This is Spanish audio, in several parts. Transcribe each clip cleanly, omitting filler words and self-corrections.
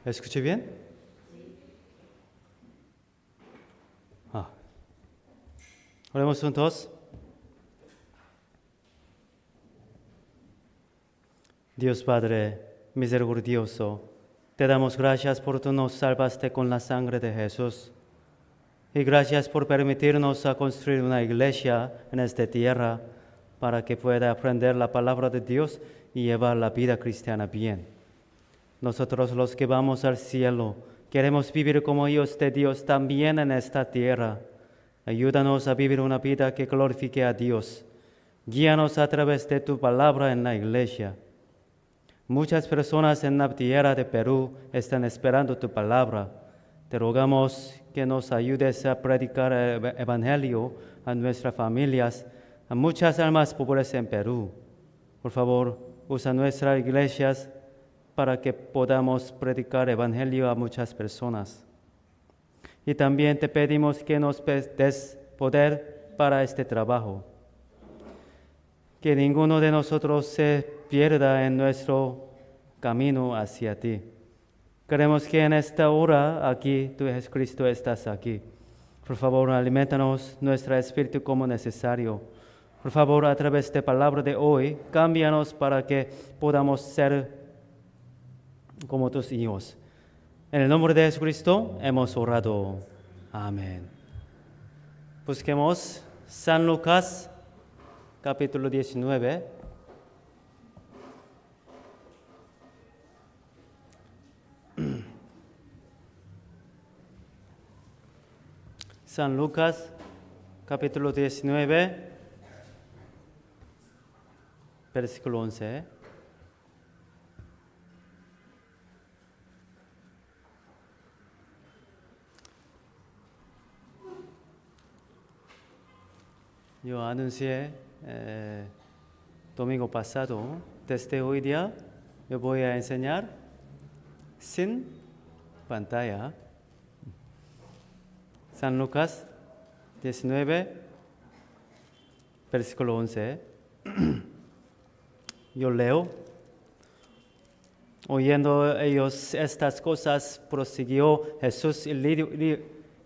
¿Escuché bien? Oremos juntos. Dios Padre misericordioso, te damos gracias por tú nos salvaste con la sangre de Jesús. Y gracias por permitirnos a construir una iglesia en esta tierra para que pueda aprender la palabra de Dios y llevar la vida cristiana bien. Nosotros los que vamos al cielo queremos vivir como hijos de Dios también en esta tierra. Ayúdanos a vivir una vida que glorifique a Dios. Guíanos a través de tu palabra en la iglesia. Muchas personas en la tierra de Perú están esperando tu palabra. Te rogamos que nos ayudes a predicar el evangelio a nuestras familias, a muchas almas pobres en Perú. Por favor, usa nuestras iglesias para que podamos predicar el evangelio a muchas personas. Y también te pedimos que nos des poder para este trabajo. Que ninguno de nosotros se pierda en nuestro camino hacia ti. Queremos que en esta hora aquí, tú Jesucristo, estás aquí. Por favor, alimentanos nuestro espíritu como necesario. Por favor, a través de la palabra de hoy, cámbianos para que podamos ser como tus hijos. En el nombre de Jesucristo hemos orado. Amén. Busquemos San Lucas, capítulo 19. San Lucas, capítulo 19, versículo 11. Yo anuncié domingo pasado, desde hoy día yo voy a enseñar sin pantalla. San Lucas 19, versículo 11. Yo leo. Oyendo ellos estas cosas, prosiguió Jesús y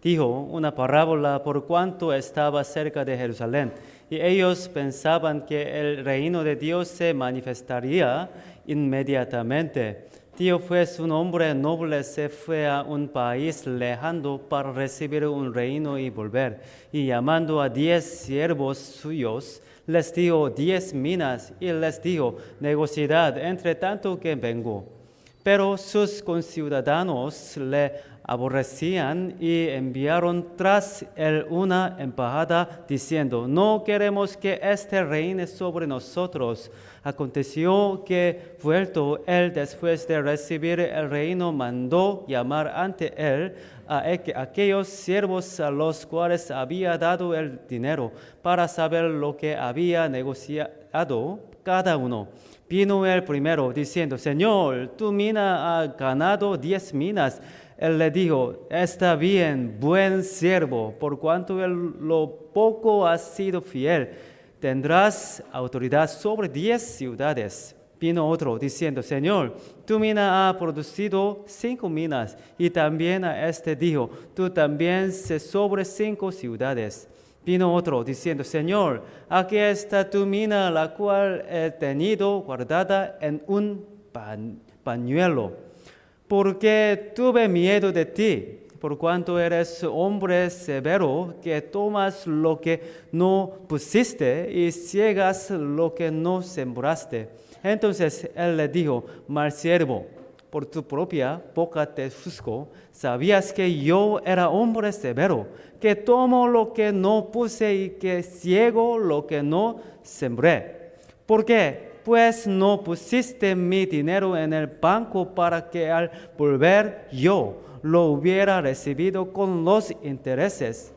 dijo una parábola por cuanto estaba cerca de Jerusalén. Y ellos pensaban que el reino de Dios se manifestaría inmediatamente. Tío, pues un hombre noble se fue a un país lejano para recibir un reino y volver. Y llamando a 10 siervos suyos, les dio 10 minas y les dijo, negociad entre tanto que vengo. Pero sus conciudadanos le aborrecían y enviaron tras él una embajada diciendo, no queremos que este reine sobre nosotros. Aconteció que, vuelto él después de recibir el reino, mandó llamar ante él a aquellos siervos a los cuales había dado el dinero para saber lo que había negociado cada uno. Vino el primero diciendo, Señor, tu mina ha ganado 10 minas. Él le dijo, está bien, buen siervo, por cuanto lo poco has sido fiel, tendrás autoridad sobre 10 ciudades. Vino otro diciendo, Señor, tu mina ha producido 5 minas. Y también a este dijo, tú también sé sobre 5 ciudades. Vino otro diciendo, Señor, aquí está tu mina, la cual he tenido guardada en un pañuelo, porque tuve miedo de ti, por cuanto eres hombre severo, que tomas lo que no pusiste y ciegas lo que no sembraste. Entonces él le dijo, mal siervo, por tu propia boca te juzgo, sabías que yo era hombre severo, que tomo lo que no puse y que ciego lo que no sembré. ¿Por qué? Pues no pusiste mi dinero en el banco para que al volver yo lo hubiera recibido con los intereses.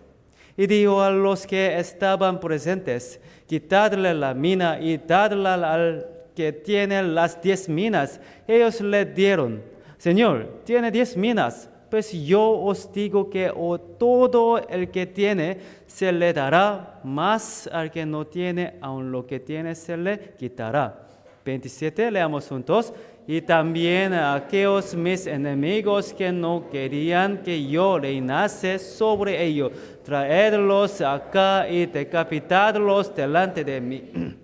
Y dijo a los que estaban presentes, quitadle la mina y dadla al que tiene las 10 minas. Ellos le dieron, Señor, tiene 10 minas. Pues yo os digo que todo el que tiene se le dará, más al que no tiene, aun lo que tiene se le quitará. 27, leamos juntos. y también a aquellos mis enemigos que no querían que yo reinase sobre ellos. Traedlos acá y decapitadlos delante de mí.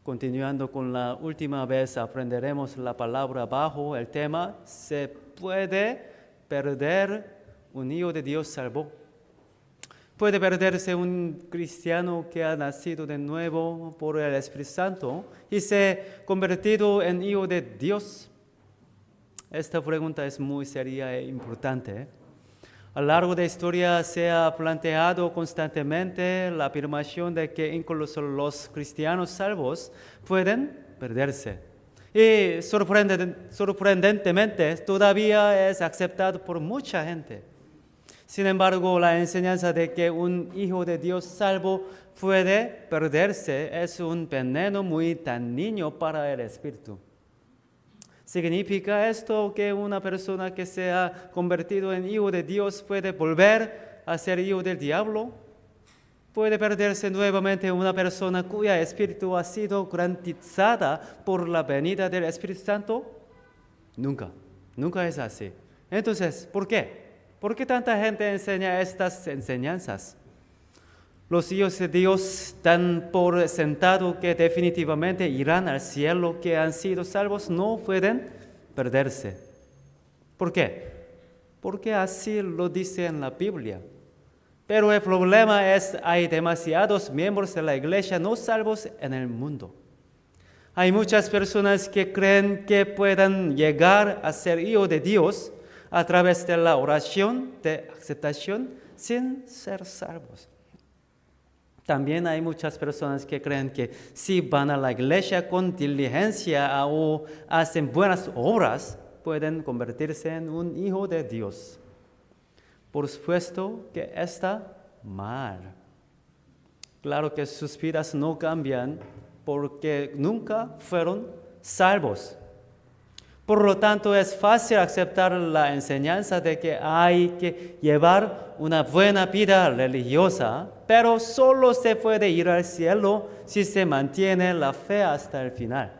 Continuando con la última vez, aprenderemos la palabra bajo el tema: ¿se puede perder un hijo de Dios salvo? ¿Puede perderse un cristiano que ha nacido de nuevo por el Espíritu Santo y se ha convertido en hijo de Dios? Esta pregunta es muy seria e importante. A lo largo de la historia se ha planteado constantemente la afirmación de que incluso los cristianos salvos pueden perderse. Y sorprendentemente todavía es aceptado por mucha gente. Sin embargo, la enseñanza de que un hijo de Dios salvo puede perderse es un veneno muy dañino para el espíritu. ¿Significa esto que una persona que se ha convertido en hijo de Dios puede volver a ser hijo del diablo? ¿Puede perderse nuevamente una persona cuya espíritu ha sido garantizada por la venida del Espíritu Santo? Nunca es así. Entonces, ¿por qué? ¿Por qué tanta gente enseña estas enseñanzas? Los hijos de Dios dan por sentado que definitivamente irán al cielo, que han sido salvos, no pueden perderse. ¿Por qué? Porque así lo dice en la Biblia. Pero el problema es, hay demasiados miembros de la iglesia no salvos en el mundo. Hay muchas personas que creen que puedan llegar a ser hijos de Dios a través de la oración de aceptación sin ser salvos. También hay muchas personas que creen que si van a la iglesia con diligencia o hacen buenas obras, pueden convertirse en un hijo de Dios. Por supuesto que está mal. Claro que sus vidas no cambian porque nunca fueron salvos. Por lo tanto, es fácil aceptar la enseñanza de que hay que llevar una buena vida religiosa, pero solo se puede ir al cielo si se mantiene la fe hasta el final.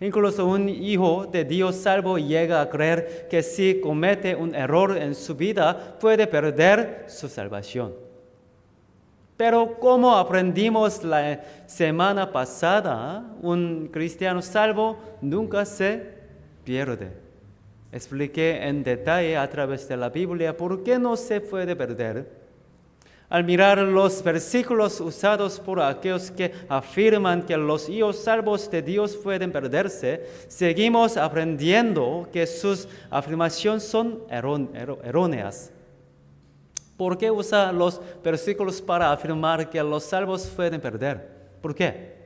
Incluso un hijo de Dios salvo llega a creer que si comete un error en su vida, puede perder su salvación. Pero como aprendimos la semana pasada, un cristiano salvo nunca se pierde. Expliqué en detalle a través de la Biblia por qué no se puede perder. Al mirar los versículos usados por aquellos que afirman que los hijos salvos de Dios pueden perderse, seguimos aprendiendo que sus afirmaciones son erróneas. ¿Por qué usa los versículos para afirmar que los salvos pueden perder? ¿Por qué?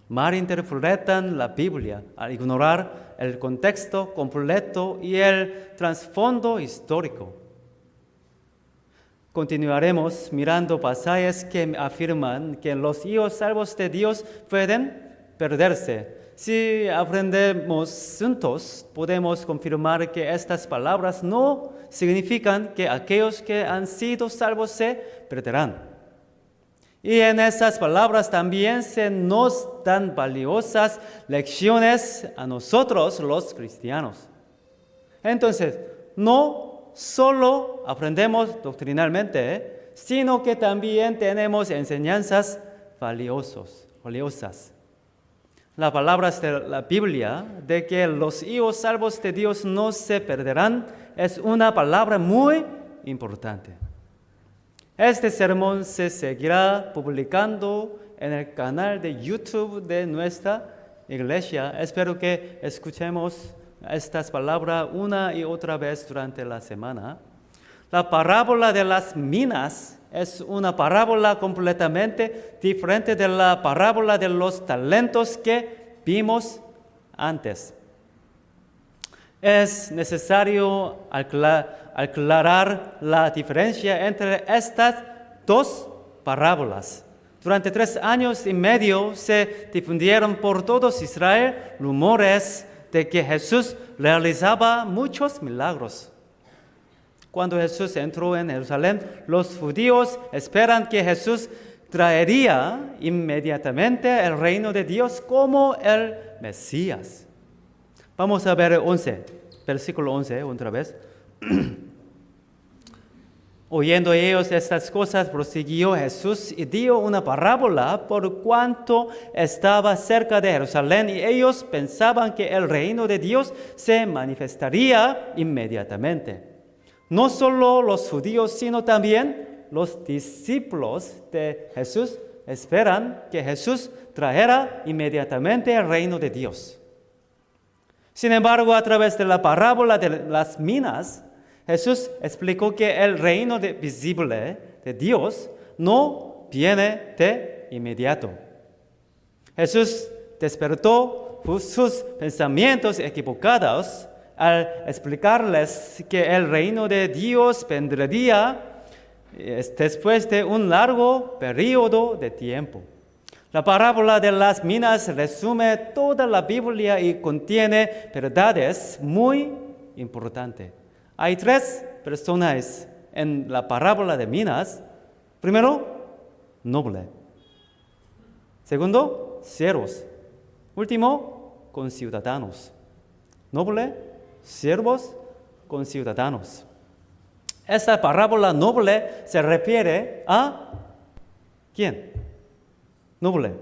Malinterpretan la Biblia al ignorar el contexto completo y el trasfondo histórico. Continuaremos mirando pasajes que afirman que los hijos salvos de Dios pueden perderse. Si aprendemos juntos, podemos confirmar que estas palabras no significan que aquellos que han sido salvos se perderán. Y en esas palabras también se nos dan valiosas lecciones a nosotros los cristianos. Entonces, no solo aprendemos doctrinalmente, sino que también tenemos enseñanzas valiosas. Las palabras de la Biblia de que los hijos salvos de Dios no se perderán es una palabra muy importante. Este sermón se seguirá publicando en el canal de YouTube de nuestra iglesia. Espero que escuchemos estas palabras una y otra vez durante la semana. La parábola de las minas es una parábola completamente diferente de la parábola de los talentos que vimos antes. Es necesario aclarar la diferencia entre estas dos parábolas. Durante 3 años y medio se difundieron por todo Israel rumores de que Jesús realizaba muchos milagros. Cuando Jesús entró en Jerusalén, los judíos esperan que Jesús traería inmediatamente el reino de Dios como el Mesías. Vamos a ver versículo 11 otra vez. Oyendo ellos estas cosas, prosiguió Jesús y dio una parábola por cuanto estaba cerca de Jerusalén y ellos pensaban que el reino de Dios se manifestaría inmediatamente. No solo los judíos, sino también los discípulos de Jesús esperan que Jesús trajera inmediatamente el reino de Dios. Sin embargo, a través de la parábola de las minas, Jesús explicó que el reino visible de Dios no viene de inmediato. Jesús despertó sus pensamientos equivocados al explicarles que el reino de Dios vendría después de un largo periodo de tiempo. La parábola de las minas resume toda la Biblia y contiene verdades muy importantes. Hay 3 personajes en la parábola de minas. Primero, noble. Segundo, siervos. Último, conciudadanos. Noble, siervos, conciudadanos. Esta parábola noble se refiere a ¿quién? Noble.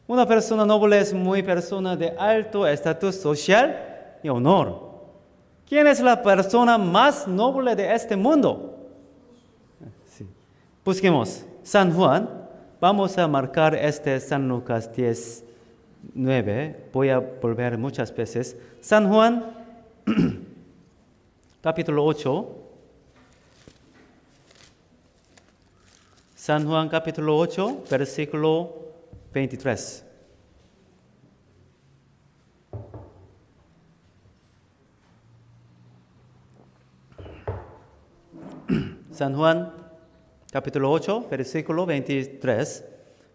Una persona noble es muy persona de alto estatus social y honor. ¿Quién es la persona más noble de este mundo? Sí. Busquemos San Juan. Vamos a marcar San Lucas 10:9. Voy a volver muchas veces. San Juan, capítulo 8. San Juan, capítulo 8, versículo 23. San Juan, capítulo 8, versículo 23.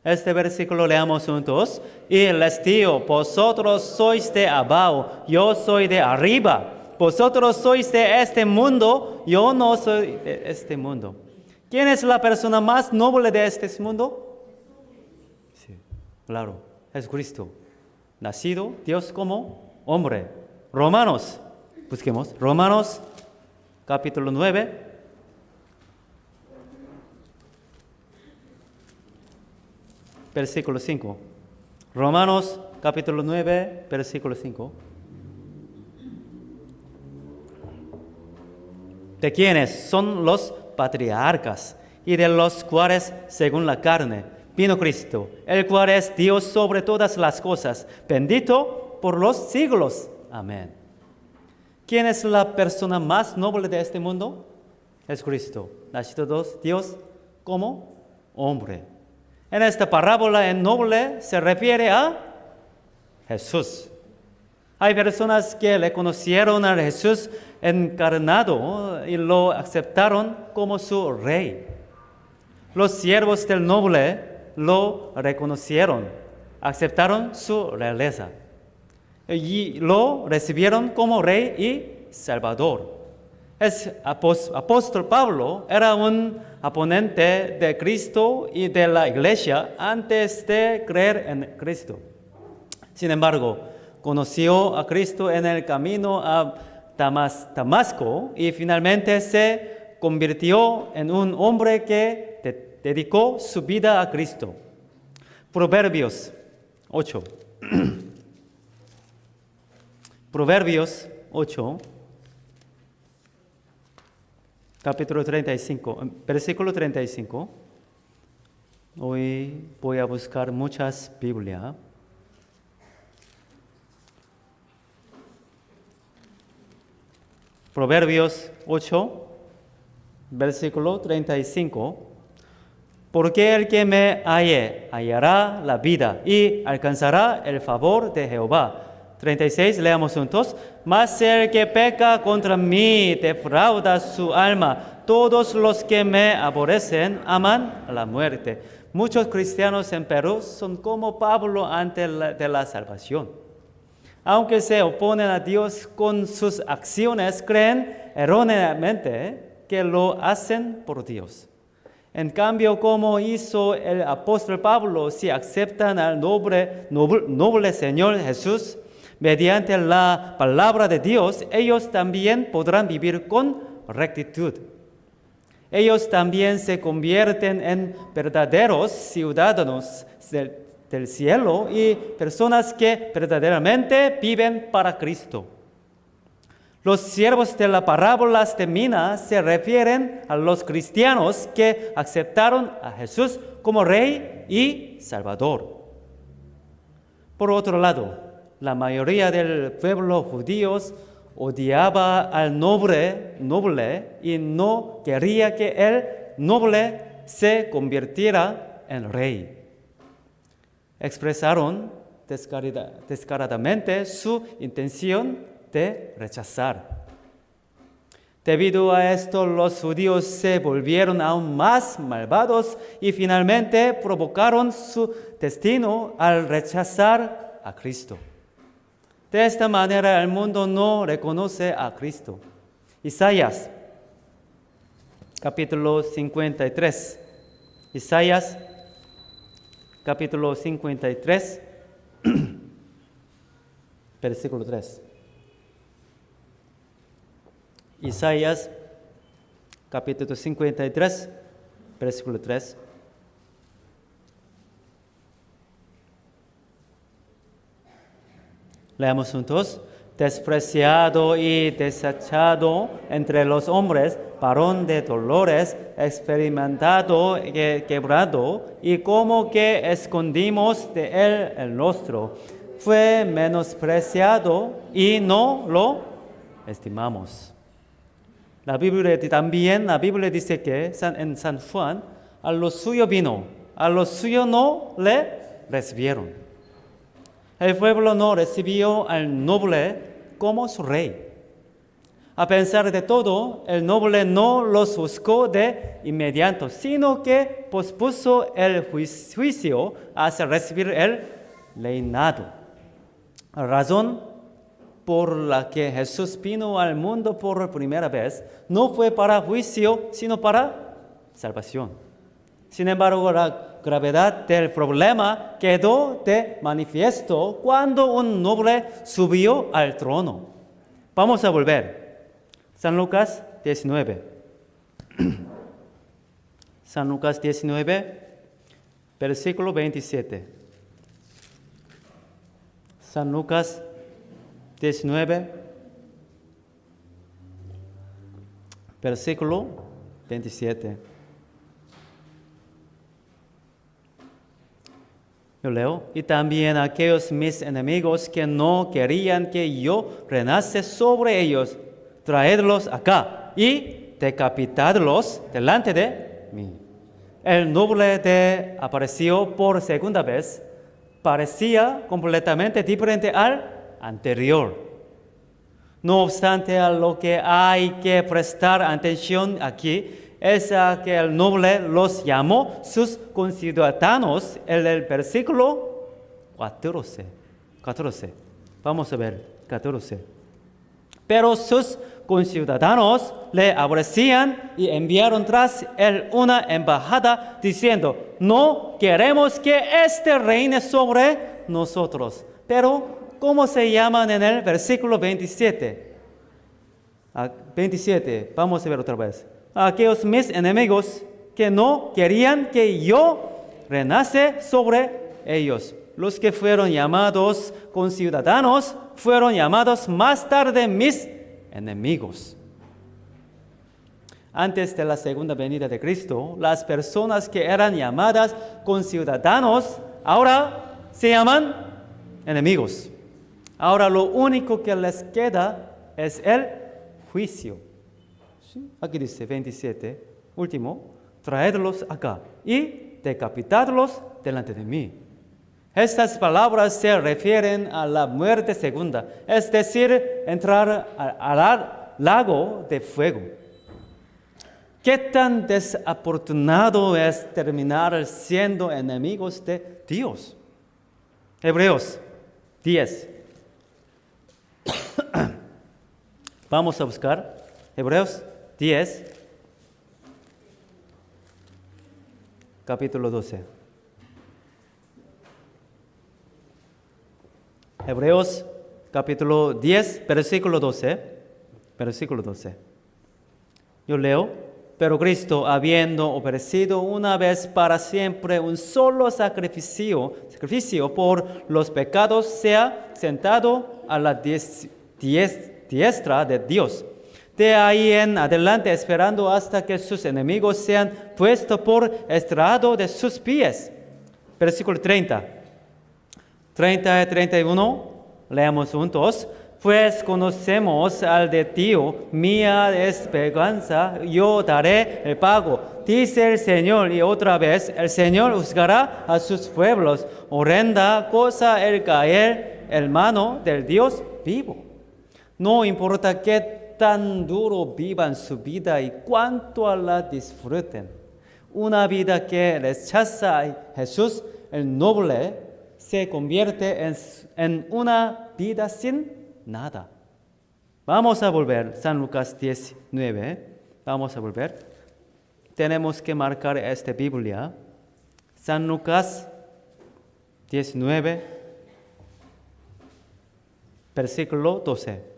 Este versículo leamos juntos. Y les digo, vosotros sois de abajo, yo soy de arriba. Vosotros sois de este mundo, yo no soy de este mundo. ¿Quién es la persona más noble de este mundo? Sí, claro, Jesucristo. Nacido Dios como hombre. Romanos, busquemos. Romanos, capítulo 9. Versículo 5. Romanos capítulo 9, versículo 5. ¿De quiénes son los patriarcas? Y de los cuales, según la carne, vino Cristo, el cual es Dios sobre todas las cosas, bendito por los siglos. Amén. ¿Quién es la persona más noble de este mundo? Es Cristo, nacido Dios como hombre. En esta parábola, el noble se refiere a Jesús. Hay personas que le conocieron a Jesús encarnado y lo aceptaron como su rey. Los siervos del noble lo reconocieron, aceptaron su realeza y lo recibieron como rey y salvador. El apóstol Pablo era un oponente de Cristo y de la iglesia antes de creer en Cristo. Sin embargo, conoció a Cristo en el camino a Damasco y finalmente se convirtió en un hombre que dedicó su vida a Cristo. Proverbios 8. Proverbios 8. Capítulo 35, versículo 35. Hoy voy a buscar muchas Biblias. Proverbios 8, versículo 35. Porque el que me halle, hallará la vida y alcanzará el favor de Jehová. 36, leamos juntos. Mas el que peca contra mí defrauda su alma. Todos los que me aborrecen aman la muerte. Muchos cristianos en Perú son como Pablo antes de la salvación. Aunque se oponen a Dios con sus acciones, creen erróneamente que lo hacen por Dios. En cambio, como hizo el apóstol Pablo, si aceptan al noble Señor Jesús mediante la palabra de Dios, ellos también podrán vivir con rectitud. Ellos también se convierten en verdaderos ciudadanos del cielo y personas que verdaderamente viven para Cristo. Los siervos de la parábola de Mina se refieren a los cristianos que aceptaron a Jesús como Rey y Salvador. Por otro lado, la mayoría del pueblo judío odiaba al noble y no quería que el noble se convirtiera en rey. Expresaron descaradamente su intención de rechazar. Debido a esto, los judíos se volvieron aún más malvados y finalmente provocaron su destino al rechazar a Cristo. De esta manera, el mundo no reconoce a Cristo. Isaías, capítulo 53. Isaías, capítulo 53, versículo 3. Isaías, capítulo 53, versículo 3. Leamos juntos. Despreciado y desechado entre los hombres, varón de dolores, experimentado y quebrado, y como que escondimos de él el rostro. Fue menospreciado y no lo estimamos. La Biblia dice que en San Juan, a lo suyo vino, a lo suyo no le recibieron. El pueblo no recibió al noble como su rey. A pesar de todo, el noble no los buscó de inmediato, sino que pospuso el juicio hasta recibir el reinado. La razón por la que Jesús vino al mundo por primera vez no fue para juicio, sino para salvación. Sin embargo, la gravedad del problema quedó de manifiesto cuando un noble subió al trono. Vamos a volver. San Lucas 19. San Lucas 19, versículo 27. San Lucas 19, versículo 27. Yo leo. Y también aquellos mis enemigos que no querían que yo reinase sobre ellos, traedlos acá y decapitadlos delante de mí. El noble apareció por segunda vez, parecía completamente diferente al anterior. No obstante, a lo que hay que prestar atención aquí es a que el noble los llamó sus conciudadanos en el versículo 14. Vamos a ver, 14. Pero sus conciudadanos le aborrecían y enviaron tras él una embajada diciendo: no queremos que éste reine sobre nosotros. Pero ¿cómo se llaman en el versículo 27? 27, vamos a ver otra vez. Aquellos mis enemigos que no querían que yo reinase sobre ellos. Los que fueron llamados conciudadanos fueron llamados más tarde mis enemigos. Antes de la segunda venida de Cristo, las personas que eran llamadas conciudadanos ahora se llaman enemigos. Ahora lo único que les queda es el juicio. ¿Sí? Aquí dice 27, último, traedlos acá y decapitadlos delante de mí. Estas palabras se refieren a la muerte segunda, es decir, entrar al lago de fuego. ¿Qué tan desafortunado es terminar siendo enemigos de Dios? Hebreos 10. Vamos a buscar Hebreos 10. capítulo 12. Hebreos capítulo 10, versículo 12. Versículo 12. Yo leo: pero Cristo, habiendo ofrecido una vez para siempre un solo sacrificio por los pecados, sea sentado a la diestra de Dios. De ahí en adelante, esperando hasta que sus enemigos sean puestos por estrado de sus pies. Versículo 30. 30 y 31, leamos juntos. Pues conocemos al de Tío, mía es venganza, yo daré el pago, dice el Señor. Y otra vez, el Señor juzgará a sus pueblos. Horrenda cosa el caer en mano del Dios vivo. No importa qué tan duro vivan su vida y cuánto la disfruten. Una vida que rechaza a Jesús, el noble, se convierte en una vida sin nada. Vamos a volver, San Lucas 19. Vamos a volver. Tenemos que marcar esta Biblia. San Lucas 19, versículo 12.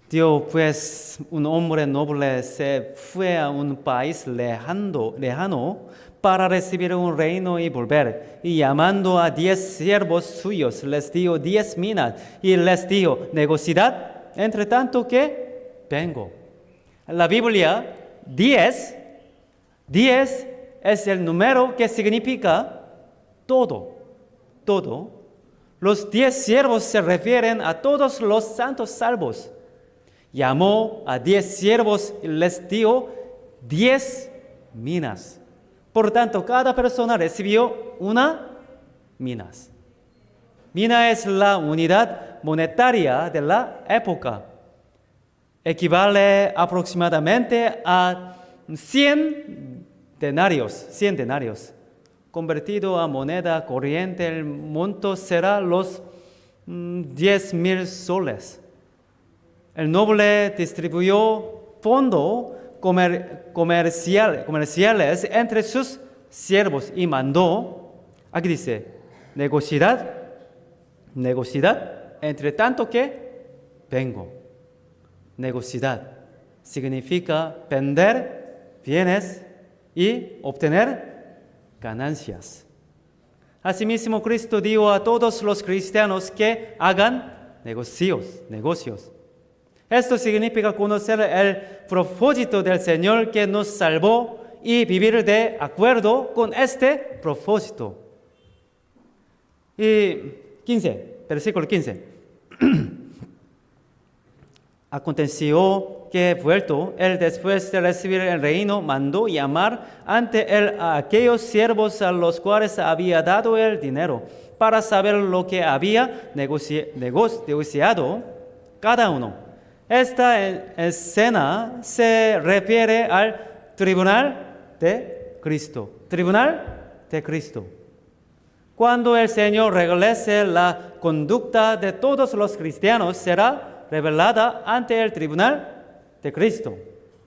Dio pues un hombre noble se fue a un país lejano para recibir un reino y volver. Y llamando a 10 siervos suyos, les dio 10 minas y les dijo: negociad, entre tanto que vengo. En la Biblia, 10 es el número que significa todo. Los 10 siervos se refieren a todos los santos salvos. Llamó a 10 siervos y les dio 10 minas. Por tanto, cada persona recibió una minas. Mina es la unidad monetaria de la época. Equivale aproximadamente a 100 denarios. Convertido a moneda corriente, el monto será los 10,000 soles. El noble distribuyó fondos comerciales entre sus siervos y mandó, aquí dice, negociad, entre tanto que vengo. Negociad significa vender bienes y obtener ganancias. Asimismo, Cristo dijo a todos los cristianos que hagan negocios. Esto significa conocer el propósito del Señor que nos salvó y vivir de acuerdo con este propósito. Y versículo 15. Aconteció que vuelto él después de recibir el reino, mandó llamar ante él a aquellos siervos a los cuales había dado el dinero, para saber lo que había negociado cada uno. Esta escena se refiere al tribunal de Cristo. Cuando el Señor regrese, la conducta de todos los cristianos será revelada ante el tribunal de Cristo.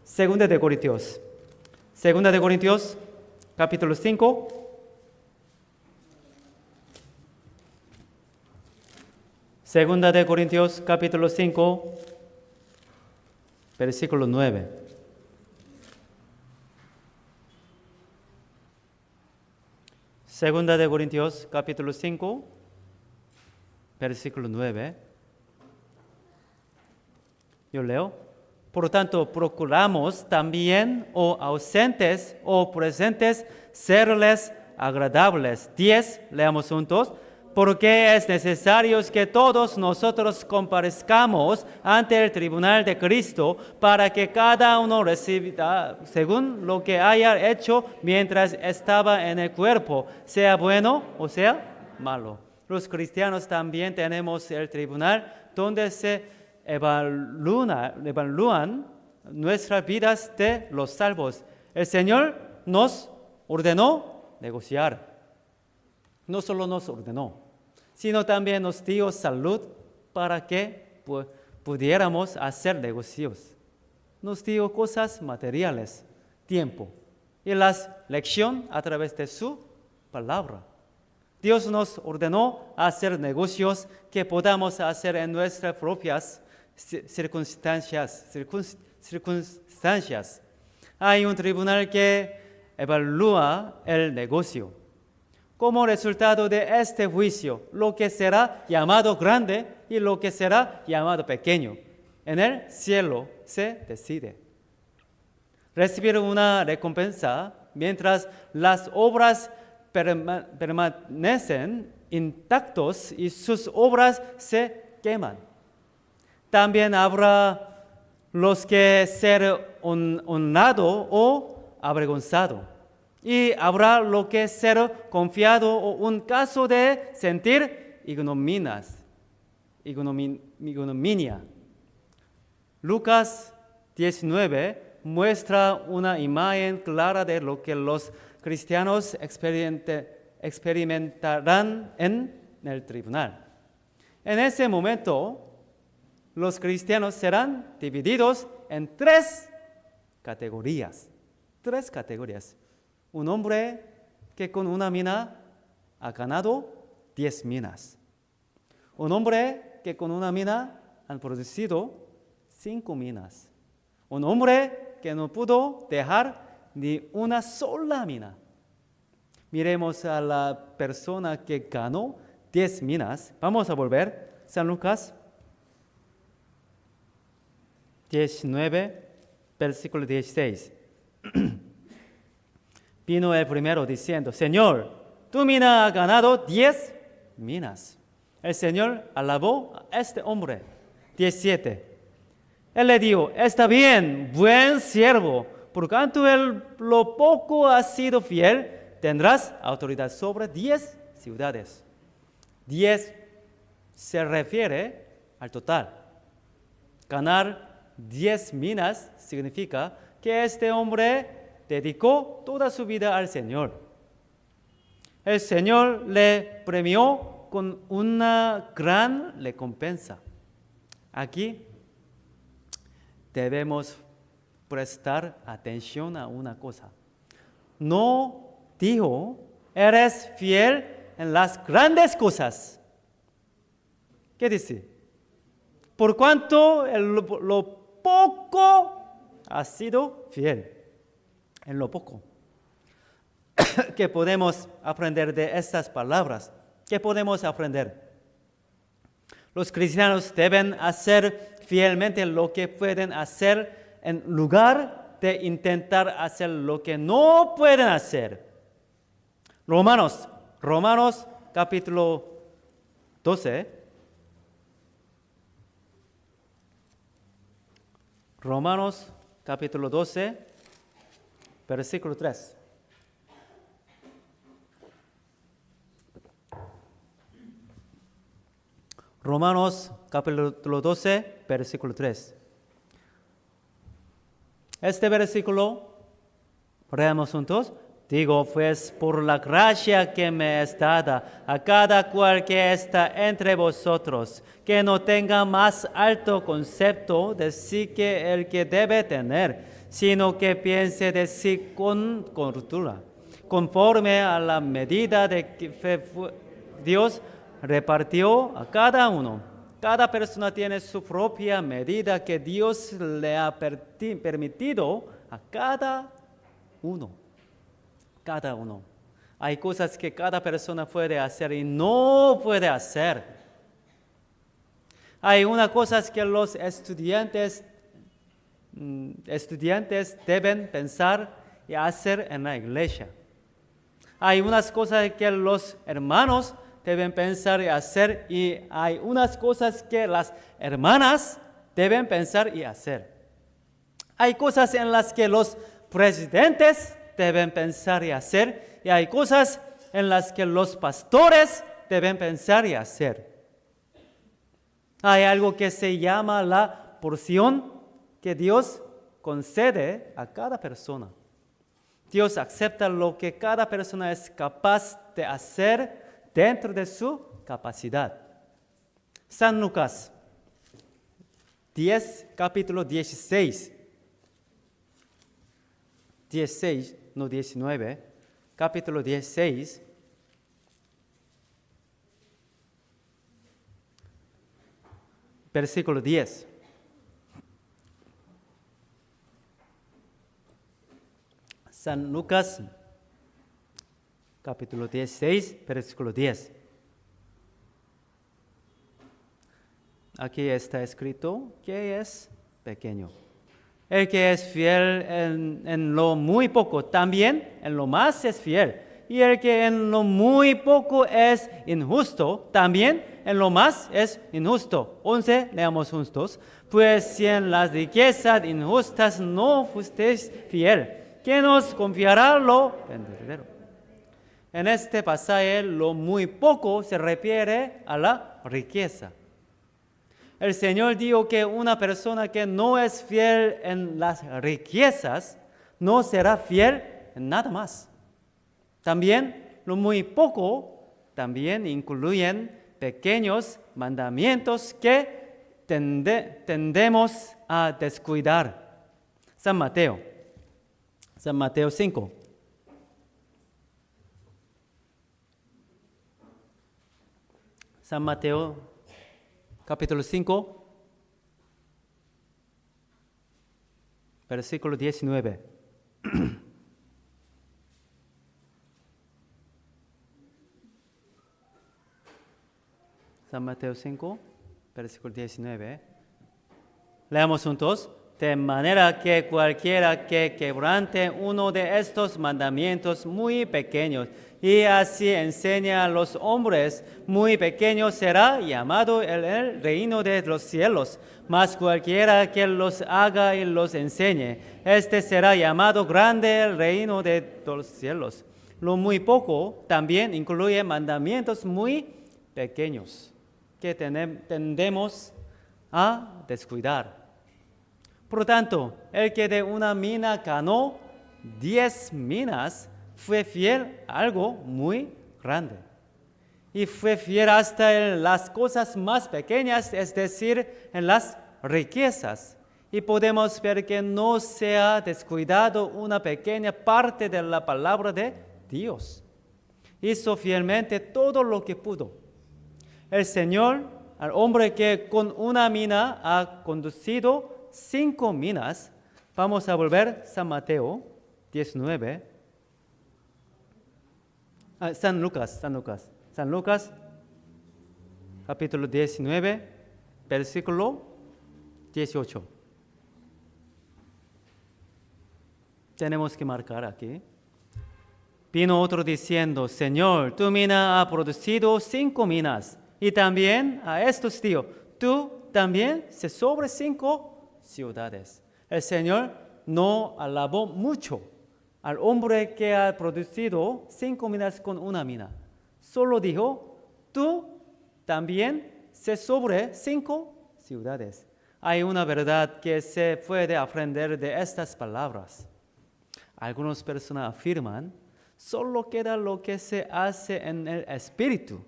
Segunda de Corintios, capítulo 5. Segunda de Corintios, capítulo 5. Versículo 9. Segunda de Corintios, capítulo 5, versículo 9. Yo leo: por lo tanto, procuramos también, o ausentes o presentes, serles agradables. 10, leamos juntos. Porque es necesario que todos nosotros comparezcamos ante el tribunal de Cristo, para que cada uno reciba según lo que haya hecho mientras estaba en el cuerpo, sea bueno o sea malo. Los cristianos también tenemos el tribunal donde se evalúan nuestras vidas de los salvos. El Señor nos ordenó negociar. No solo nos ordenó, sino también nos dio salud para que pudiéramos hacer negocios. Nos dio cosas materiales, tiempo y la lección a través de su palabra. Dios nos ordenó hacer negocios que podamos hacer en nuestras propias circunstancias. Hay un tribunal que evalúa el negocio. Como resultado de este juicio, lo que será llamado grande y lo que será llamado pequeño en el cielo se decide. Recibir una recompensa mientras las obras permanecen intactos y sus obras se queman. También habrá los que ser honrado o avergonzado. Y habrá lo que ser confiado o un caso de sentir ignominia. Lucas 19 muestra una imagen clara de lo que los cristianos experimentarán en el tribunal. En ese momento, los cristianos serán divididos en tres categorías. Un hombre que con una mina ha ganado 10 minas. Un hombre que con una mina ha producido 5 minas. Un hombre que no pudo dejar ni una sola mina. Miremos a la persona que ganó 10 minas. Vamos a volver. San Lucas 19, versículo 16. Vino el primero diciendo: Señor, tu mina ha ganado 10 minas. El Señor alabó a este hombre. 17. Él le dijo: está bien, buen siervo, por cuanto lo poco has sido fiel, tendrás autoridad sobre 10 ciudades. 10 se refiere al total. Ganar 10 minas significa que este hombre dedicó toda su vida al Señor. El Señor le premió con una gran recompensa. Aquí debemos prestar atención a una cosa. No dijo: eres fiel en las grandes cosas. ¿Qué dice? Por cuanto lo poco has sido fiel. En lo poco. ¿Qué podemos aprender de estas palabras? ¿Qué podemos aprender? Los cristianos deben hacer fielmente lo que pueden hacer en lugar de intentar hacer lo que no pueden hacer. Romanos capítulo 12. Romanos capítulo 12. Versículo 3. Romanos capítulo 12, versículo 3. Este versículo, leamos juntos. Digo, pues, por la gracia que me es dada a cada cual que está entre vosotros, que no tenga más alto concepto de sí que el que debe tener, sino que piense de sí con cordura, conforme a la medida de que Dios repartió a cada uno. Cada persona tiene su propia medida que Dios le ha permitido a cada uno. Cada uno. Hay cosas que cada persona puede hacer y no puede hacer. Hay unas cosas que los estudiantes deben pensar y hacer en la iglesia. Hay unas cosas que los hermanos deben pensar y hacer, y hay unas cosas que las hermanas deben pensar y hacer. Hay cosas en las que los presidentes deben pensar y hacer, y hay cosas en las que los pastores deben pensar y hacer. Hay algo que se llama la porción que Dios concede a cada persona. Dios acepta lo que cada persona es capaz de hacer dentro de su capacidad. San Lucas capítulo 16. 16, no 19. Capítulo 16. Versículo 10. San Lucas, capítulo 16, versículo 10. Aquí está escrito que es pequeño. El que es fiel en lo muy poco, también en lo más es fiel. Y el que en lo muy poco es injusto, también en lo más es injusto. 11, leamos juntos. Pues si en las riquezas injustas no fuisteis fiel, ¿quién os confiará lo verdadero? En este pasaje, lo muy poco se refiere a la riqueza. El Señor dijo que una persona que no es fiel en las riquezas no será fiel en nada más. También lo muy poco también incluyen pequeños mandamientos que tendemos a descuidar. San Mateo 5. San Mateo capítulo 5, versículo 19. San Mateo 5, versículo 19. Leamos juntos. De manera que cualquiera que quebrante uno de estos mandamientos muy pequeños y así enseña a los hombres muy pequeños, será llamado en el reino de los cielos. Mas cualquiera que los haga y los enseñe, este será llamado grande el reino de los cielos. Lo muy poco también incluye mandamientos muy pequeños que tendemos a descuidar. Por lo tanto, el que de una mina ganó 10 minas fue fiel a algo muy grande. Y fue fiel hasta en las cosas más pequeñas, es decir, en las riquezas. Y podemos ver que no se ha descuidado una pequeña parte de la palabra de Dios. Hizo fielmente todo lo que pudo. El Señor, al hombre que con una mina ha conducido 5 minas, vamos a volver a San Mateo 19. San Lucas, capítulo 19, versículo 18. Tenemos que marcar aquí. Vino otro diciendo, Señor, tu mina ha producido 5 minas. Y también a estos dijo, tú también se sobre 5 ciudades. El Señor no alabó mucho al hombre que ha producido 5 minas con una mina. Solo dijo, tú también se sobre 5 ciudades. Hay una verdad que se puede aprender de estas palabras. Algunas personas afirman, solo queda lo que se hace en el espíritu.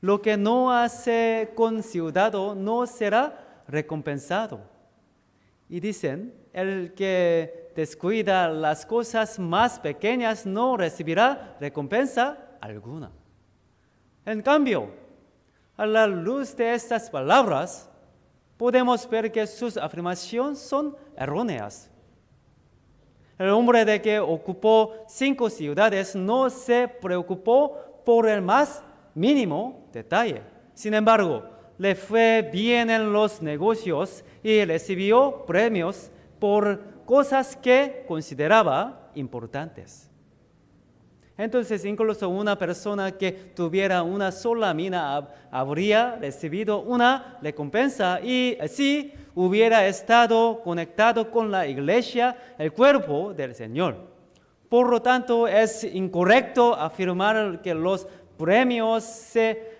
Lo que no hace con cuidado no será recompensado. Y dicen, el que descuida las cosas más pequeñas no recibirá recompensa alguna. En cambio, a la luz de estas palabras, podemos ver que sus afirmaciones son erróneas. El hombre de que ocupó 5 ciudades no se preocupó por el más mínimo detalle. Sin embargo, le fue bien en los negocios y recibió premios por cosas que consideraba importantes. Entonces, incluso una persona que tuviera una sola mina habría recibido una recompensa y así hubiera estado conectado con la iglesia, el cuerpo del Señor. Por lo tanto, es incorrecto afirmar que los premios se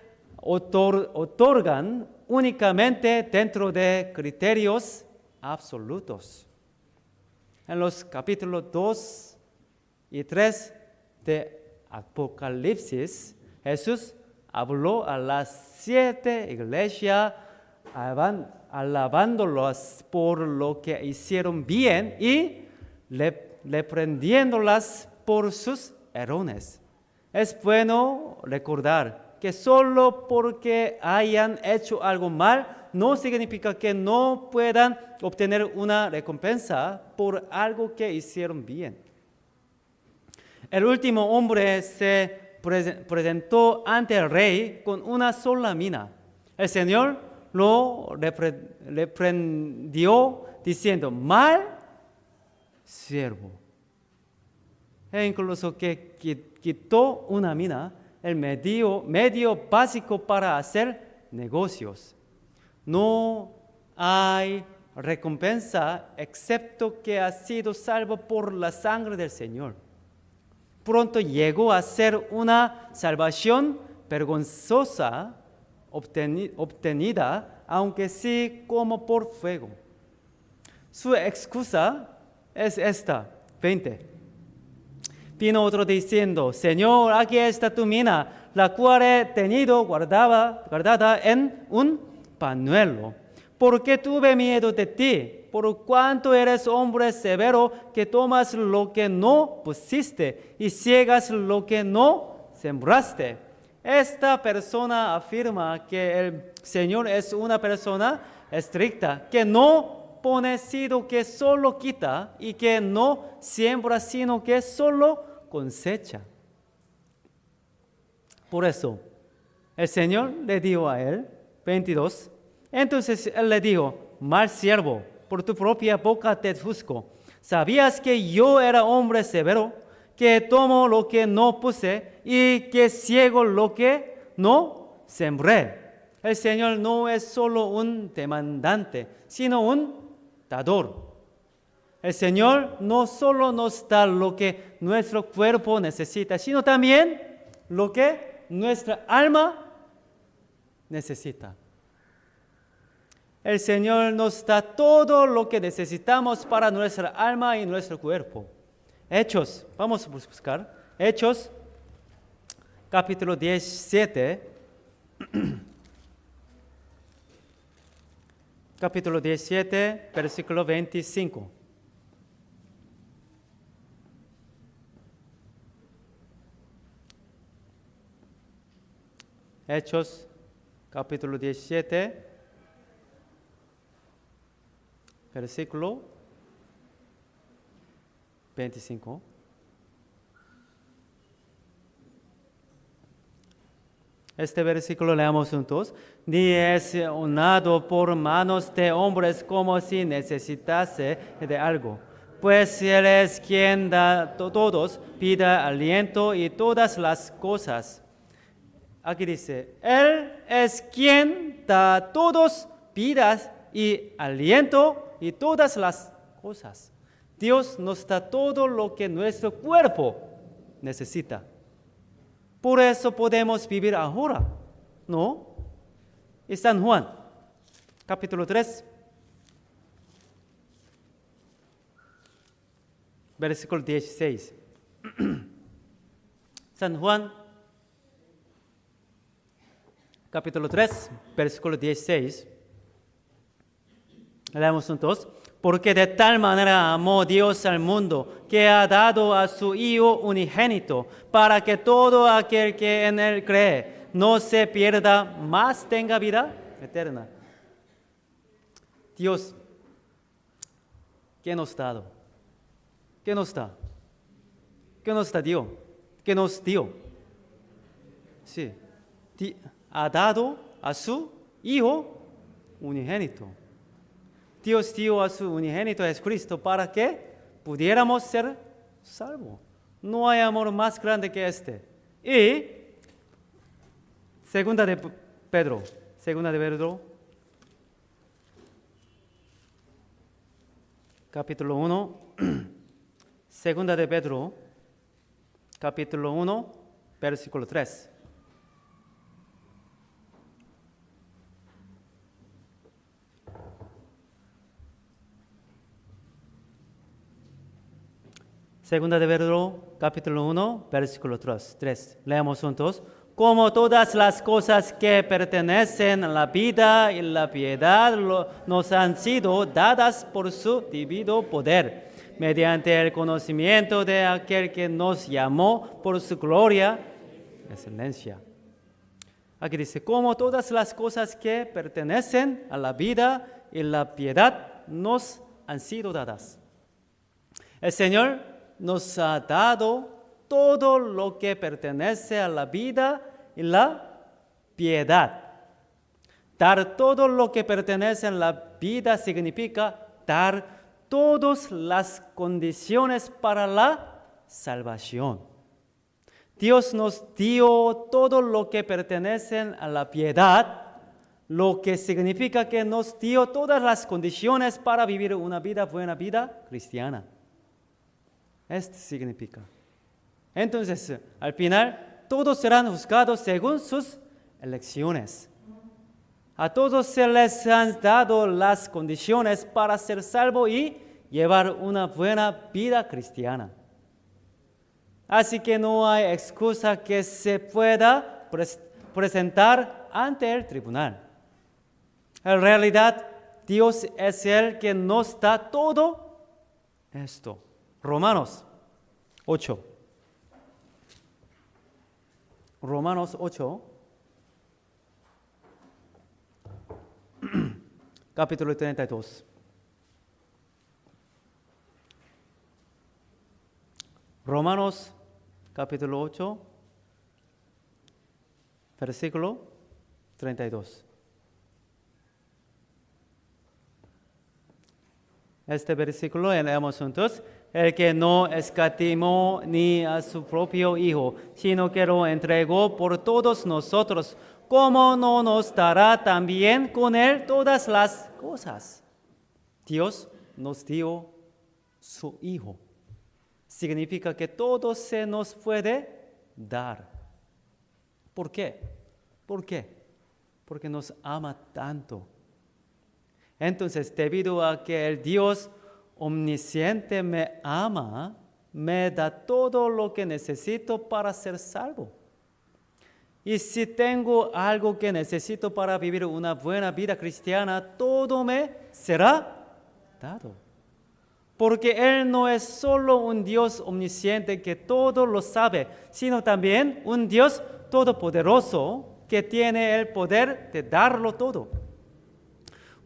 otorgan únicamente dentro de criterios absolutos. En los capítulos 2 y 3 de Apocalipsis, Jesús habló a las 7 iglesias alabándolas por lo que hicieron bien y reprendiéndolas por sus errores. Es bueno recordar que solo porque hayan hecho algo mal no significa que no puedan obtener una recompensa por algo que hicieron bien. El último hombre se presentó ante el rey con una sola mina. El Señor lo reprendió diciendo: mal siervo. E incluso que quitó una mina, el medio básico para hacer negocios. No hay recompensa excepto que ha sido salvo por la sangre del Señor. Pronto llegó a ser una salvación vergonzosa obtenida, aunque sí como por fuego. Su excusa es esta, 20. Vino otro diciendo: Señor, aquí está tu mina, la cual he tenido guardada en un pañuelo, porque tuve miedo de ti, por cuanto eres hombre severo, que tomas lo que no pusiste y ciegas lo que no sembraste. Esta persona afirma que el Señor es una persona estricta, que no pone sino que solo quita, y que no siembra sino que solo cosecha. Por eso el Señor le dijo a él, 22, entonces él le dijo: mal siervo, por tu propia boca te juzgo. ¿Sabías que yo era hombre severo, que tomo lo que no puse y que ciego lo que no sembré? El Señor no es solo un demandante, sino un dador. El Señor no solo nos da lo que nuestro cuerpo necesita, sino también lo que nuestra alma necesita. El Señor nos da todo lo que necesitamos para nuestra alma y nuestro cuerpo. Hechos, vamos a buscar. Hechos, capítulo 17. Capítulo 17, versículo 25. Hechos, capítulo 17, versículo 25. Este versículo leamos juntos. Ni es honrado por manos de hombres como si necesitase de algo, pues Él es quien da a todos vida, aliento y todas las cosas. Aquí dice: Él es quien da a todos vida y aliento y todas las cosas. Dios nos da todo lo que nuestro cuerpo necesita. Por eso podemos vivir ahora, ¿no? Y San Juan, capítulo 3, versículo 16. San Juan, capítulo 3, versículo 16. Leemos juntos. Porque de tal manera amó Dios al mundo, que ha dado a su Hijo unigénito, para que todo aquel que en Él cree no se pierda, mas tenga vida eterna. Dios, ¿qué nos ha dado? ¿Qué nos da? ¿Qué nos dio? ¿Qué nos dio? Sí, ha dado a su Hijo unigénito. Dios dio a su unigénito Jesucristo para que pudiéramos ser salvos. No hay amor más grande que este. Y segunda de Pedro, capítulo 1, segunda de Pedro, capítulo 1, versículo 3. Segunda de Pedro, capítulo 1, versículo 3. Leamos juntos. como todas las cosas que pertenecen a la vida y la piedad nos han sido dadas por su divino poder, mediante el conocimiento de aquel que nos llamó por su gloria y excelencia. Aquí dice, como todas las cosas que pertenecen a la vida y la piedad nos han sido dadas. El Señor nos ha dado todo lo que pertenece a la vida y la piedad. Dar todo lo que pertenece a la vida significa dar todas las condiciones para la salvación. Dios nos dio todo lo que pertenece a la piedad, lo que significa que nos dio todas las condiciones para vivir una buena vida cristiana. Esto significa. Entonces, al final, todos serán juzgados según sus elecciones. A todos se les han dado las condiciones para ser salvos y llevar una buena vida cristiana. Así que no hay excusa que se pueda presentar ante el tribunal. En realidad, Dios es el que nos da todo esto. Romanos 8. Romanos 8, capítulo 32. Romanos capítulo 8, versículo 32. Este versículo leemos juntos. El que no escatimó ni a su propio Hijo, sino que lo entregó por todos nosotros, ¿cómo no nos dará también con él todas las cosas? Dios nos dio su Hijo. Significa que todo se nos puede dar. ¿Por qué? ¿Por qué? Porque nos ama tanto. Entonces, debido a que el Dios omnisciente me ama, me da todo lo que necesito para ser salvo. Y si tengo algo que necesito para vivir una buena vida cristiana, todo me será dado. Porque Él no es solo un Dios omnisciente que todo lo sabe, sino también un Dios todopoderoso que tiene el poder de darlo todo.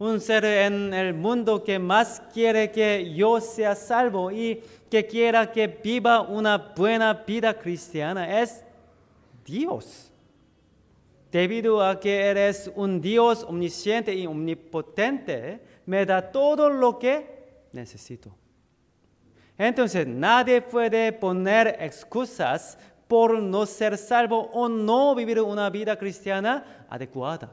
Un ser en el mundo que más quiere que yo sea salvo y que quiera que viva una buena vida cristiana es Dios. Debido a que eres un Dios omnisciente y omnipotente, me da todo lo que necesito. Entonces, nadie puede poner excusas por no ser salvo o no vivir una vida cristiana adecuada.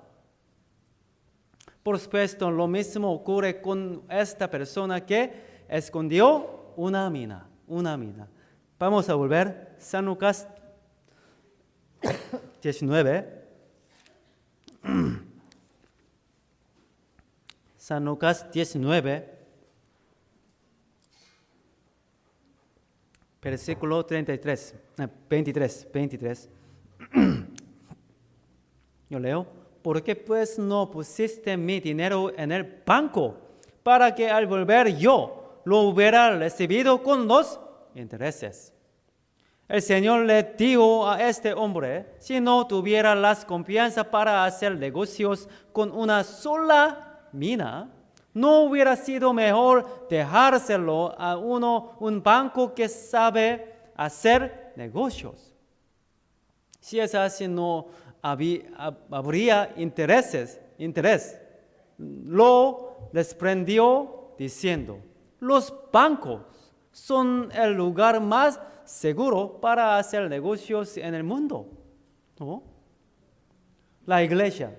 Por supuesto, lo mismo ocurre con esta persona que escondió una mina. Vamos a volver. San Lucas 19. San Lucas 19, versículo 23. Yo leo. ¿Por qué pues no pusiste mi dinero en el banco para que al volver yo lo hubiera recibido con los intereses? El Señor le dijo a este hombre, si no tuviera las confianza para hacer negocios con una sola mina, ¿no hubiera sido mejor dejárselo a un banco que sabe hacer negocios? Si es así, no habría interés. Lo desprendió diciendo, los bancos son el lugar más seguro para hacer negocios en el mundo, ¿no? La iglesia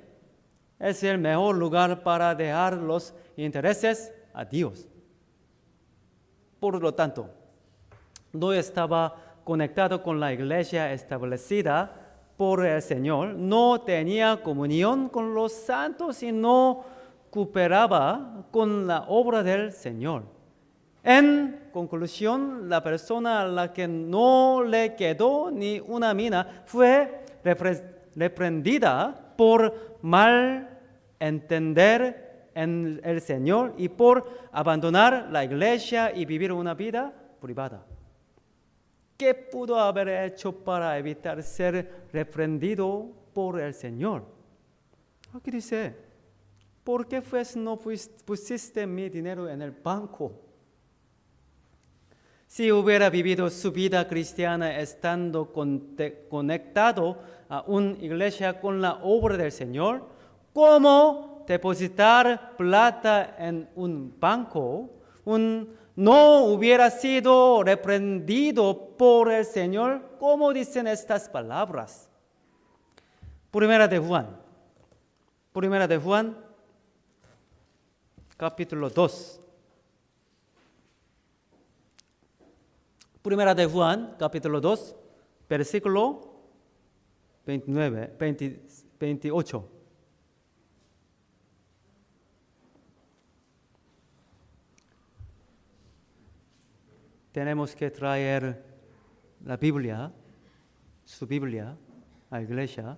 es el mejor lugar para dejar los intereses a Dios. Por lo tanto, no estaba conectado con la iglesia establecida por el Señor, no tenía comunión con los santos y no cooperaba con la obra del Señor. En conclusión, la persona a la que no le quedó ni una mina fue reprendida por mal entender en el Señor y por abandonar la iglesia y vivir una vida privada. ¿Qué pudo haber hecho para evitar ser reprendido por el Señor? Aquí dice, ¿por qué pues no pusiste mi dinero en el banco? Si hubiera vivido su vida cristiana estando conectado a una iglesia con la obra del Señor, ¿cómo depositar plata en un banco? No hubiera sido reprendido por el Señor, ¿cómo dicen estas palabras? Primera de Juan, capítulo 2. Primera de Juan, capítulo 2, versículo 28. Tenemos que traer la Biblia, su Biblia, a la iglesia.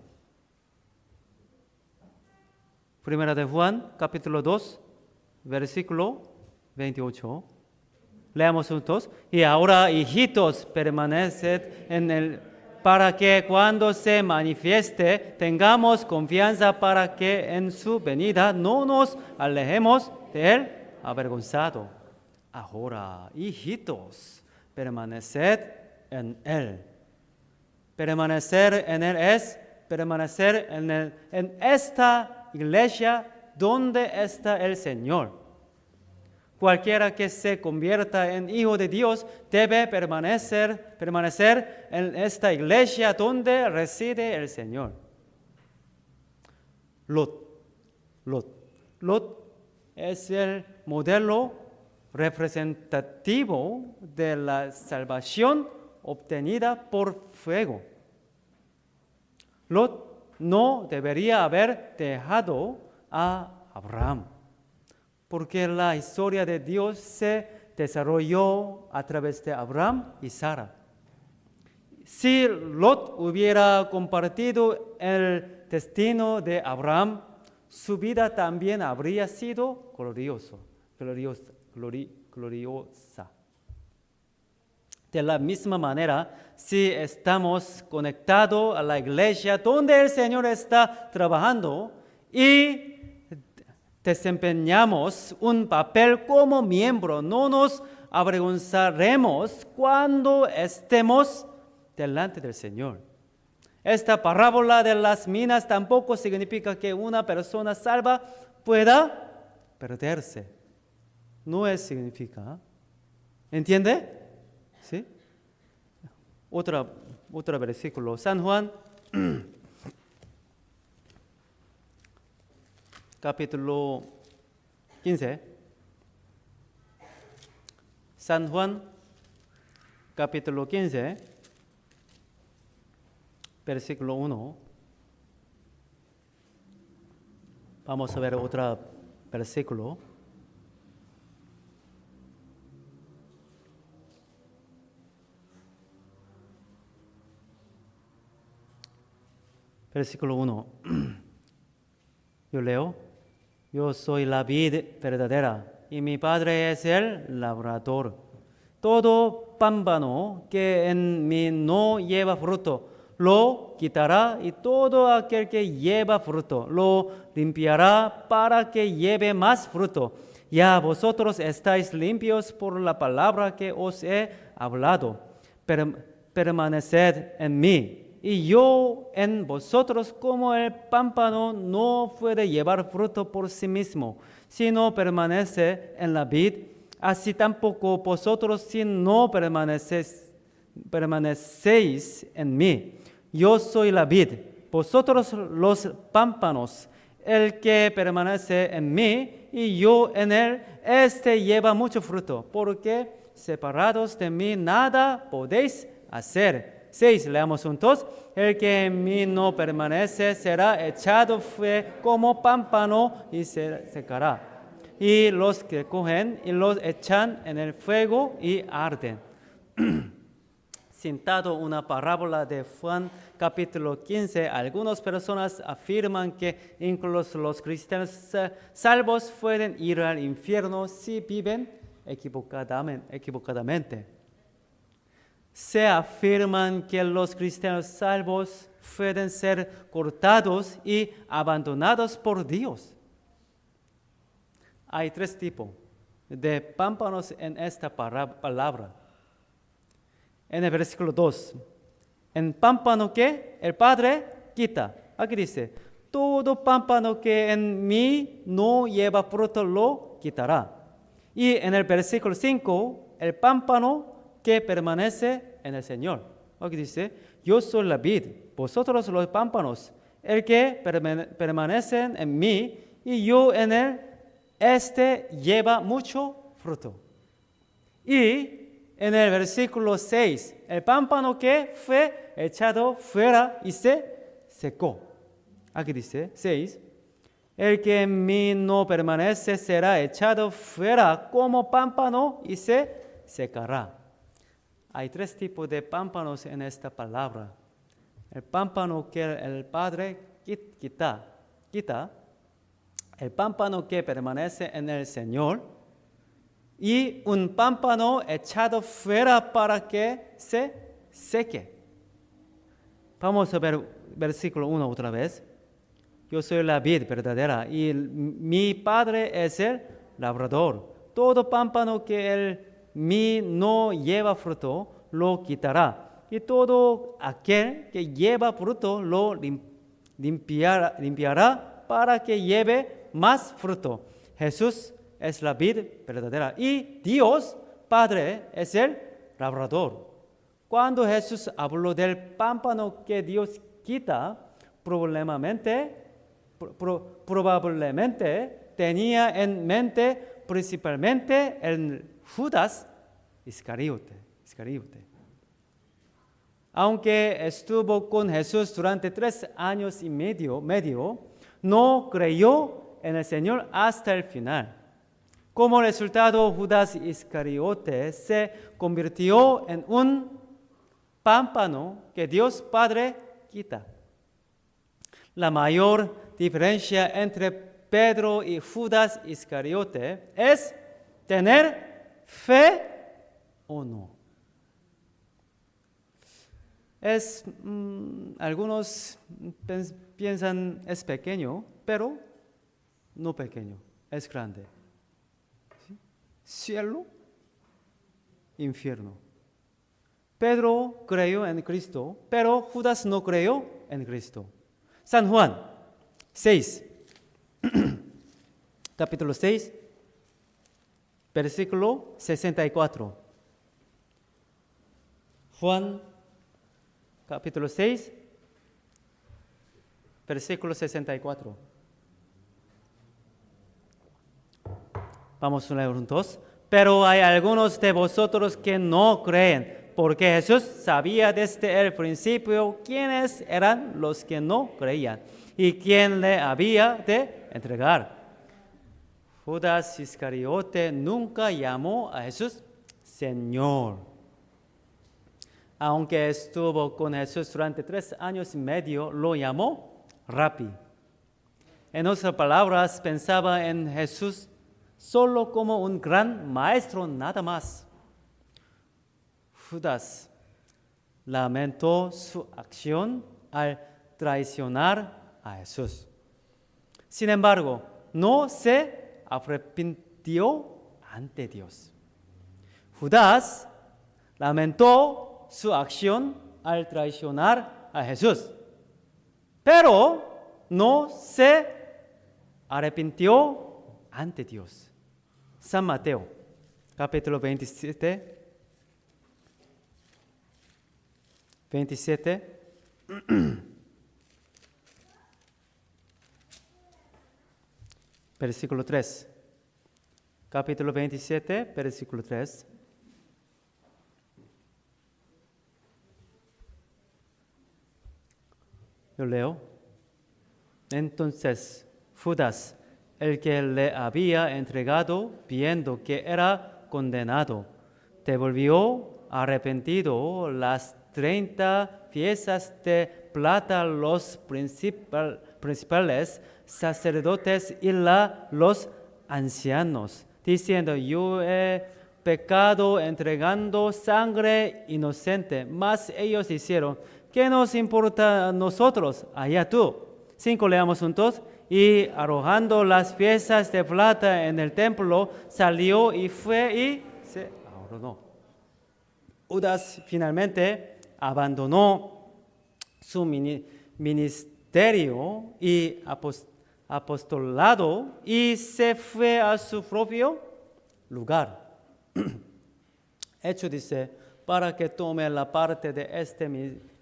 Primera de Juan, capítulo 2, versículo 28. Leamos juntos. Y ahora, hijitos, permaneced en él, para que cuando se manifieste tengamos confianza para que en su venida no nos alejemos de él avergonzado. Ahora, hijitos, permaneced en él. Permanecer en él es permanecer en esta iglesia donde está el Señor. Cualquiera que se convierta en hijo de Dios debe permanecer en esta iglesia donde reside el Señor. Lot es el modelo representativo de la salvación obtenida por fuego. Lot no debería haber dejado a Abraham, porque la historia de Dios se desarrolló a través de Abraham y Sara. Si Lot hubiera compartido el destino de Abraham, su vida también habría sido gloriosa. De la misma manera, si estamos conectados a la iglesia donde el Señor está trabajando y desempeñamos un papel como miembro, no nos avergonzaremos cuando estemos delante del Señor. Esta parábola de las minas tampoco significa que una persona salva pueda perderse. No es significa. ¿Entiende? ¿Sí? Otro versículo. San Juan capítulo 15. San Juan, capítulo 15, versículo 1. Vamos a ver otro versículo. Versículo 1. Yo leo. Yo soy la vid verdadera y mi Padre es el labrador. Todo pámpano que en mí no lleva fruto, lo quitará, y todo aquel que lleva fruto, lo limpiará para que lleve más fruto. Ya vosotros estáis limpios por la palabra que os he hablado. Permaneced en mí y yo en vosotros, como el pámpano no puede llevar fruto por sí mismo, sino permanece en la vid, así tampoco vosotros si no permanecéis en mí. Yo soy la vid, vosotros los pámpanos. El que permanece en mí y yo en él, este lleva mucho fruto, porque separados de mí nada podéis hacer. 6, leamos juntos. El que en mí no permanece será echado fuera como pámpano y se secará. Y los que cogen y los echan en el fuego y arden. citado una parábola de Juan capítulo 15, algunas personas afirman que incluso los cristianos salvos pueden ir al infierno si viven equivocadamente. Se afirman que los cristianos salvos pueden ser cortados y abandonados por Dios. Hay tres tipos de pámpanos en esta palabra. En el versículo 2, en pámpano que el Padre quita. Aquí dice, todo pámpano que en mí no lleva fruto lo quitará. Y en el versículo 5, el pámpano que permanece en el Señor. Aquí dice, yo soy la vid, vosotros los pámpanos, el que permanece en mí y yo en él, este lleva mucho fruto. Y en el versículo 6, el pámpano que fue echado fuera y se secó. Aquí dice 6, el que en mí no permanece será echado fuera como pámpano y se secará. Hay tres tipos de pámpanos en esta palabra. El pámpano que el Padre quita, el pámpano que permanece en el Señor, y un pámpano echado fuera para que se seque. Vamos a ver versículo 1 otra vez. Yo soy la vid verdadera y mi Padre es el labrador. Todo pámpano que en mí no lleva fruto, lo quitará. Y todo aquel que lleva fruto, lo limpiará para que lleve más fruto. Jesús es la vid verdadera y Dios Padre es el labrador. Cuando Jesús habló del pámpano que Dios quita, probablemente tenía en mente principalmente el Judas Iscariote. Aunque estuvo con Jesús durante 3 años y medio, no creyó en el Señor hasta el final. Como resultado, Judas Iscariote se convirtió en un pámpano que Dios Padre quita. La mayor diferencia entre Pedro y Judas Iscariote es tener fe o no. Algunos piensan es pequeño, pero no pequeño, es grande. Cielo, infierno. Pedro creyó en Cristo, pero Judas no creyó en Cristo. San Juan 6, capítulo 6, versículo 64. Juan, capítulo 6, versículo 64. Vamos a leer juntos. Pero hay algunos de vosotros que no creen, porque Jesús sabía desde el principio quiénes eran los que no creían y quién le había de entregar. Judas Iscariote nunca llamó a Jesús Señor. Aunque estuvo con Jesús durante 3 años y medio, lo llamó Rabí. En otras palabras, pensaba en Jesús solo como un gran maestro, nada más. Judas lamentó su acción al traicionar a Jesús. Sin embargo, no se arrepintió ante Dios. Judas lamentó su acción al traicionar a Jesús, pero no se arrepintió ante Dios. San Mateo, capítulo 27, versículo 3. Capítulo 27, versículo 3. Yo leo. Entonces, Judas, el que le había entregado, viendo que era condenado, devolvió arrepentido, las 30 piezas de plata los principales sacerdotes y los ancianos, diciendo: yo he pecado entregando sangre inocente. Mas ellos dijeron: ¿qué nos importa a nosotros? Allá tú. 5, leamos juntos. Y arrojando las piezas de plata en el templo, salió y fue y se ahorró. Judas finalmente abandonó su ministerio y apostolado y se fue a su propio lugar. Hecho dice: para que tome la parte de este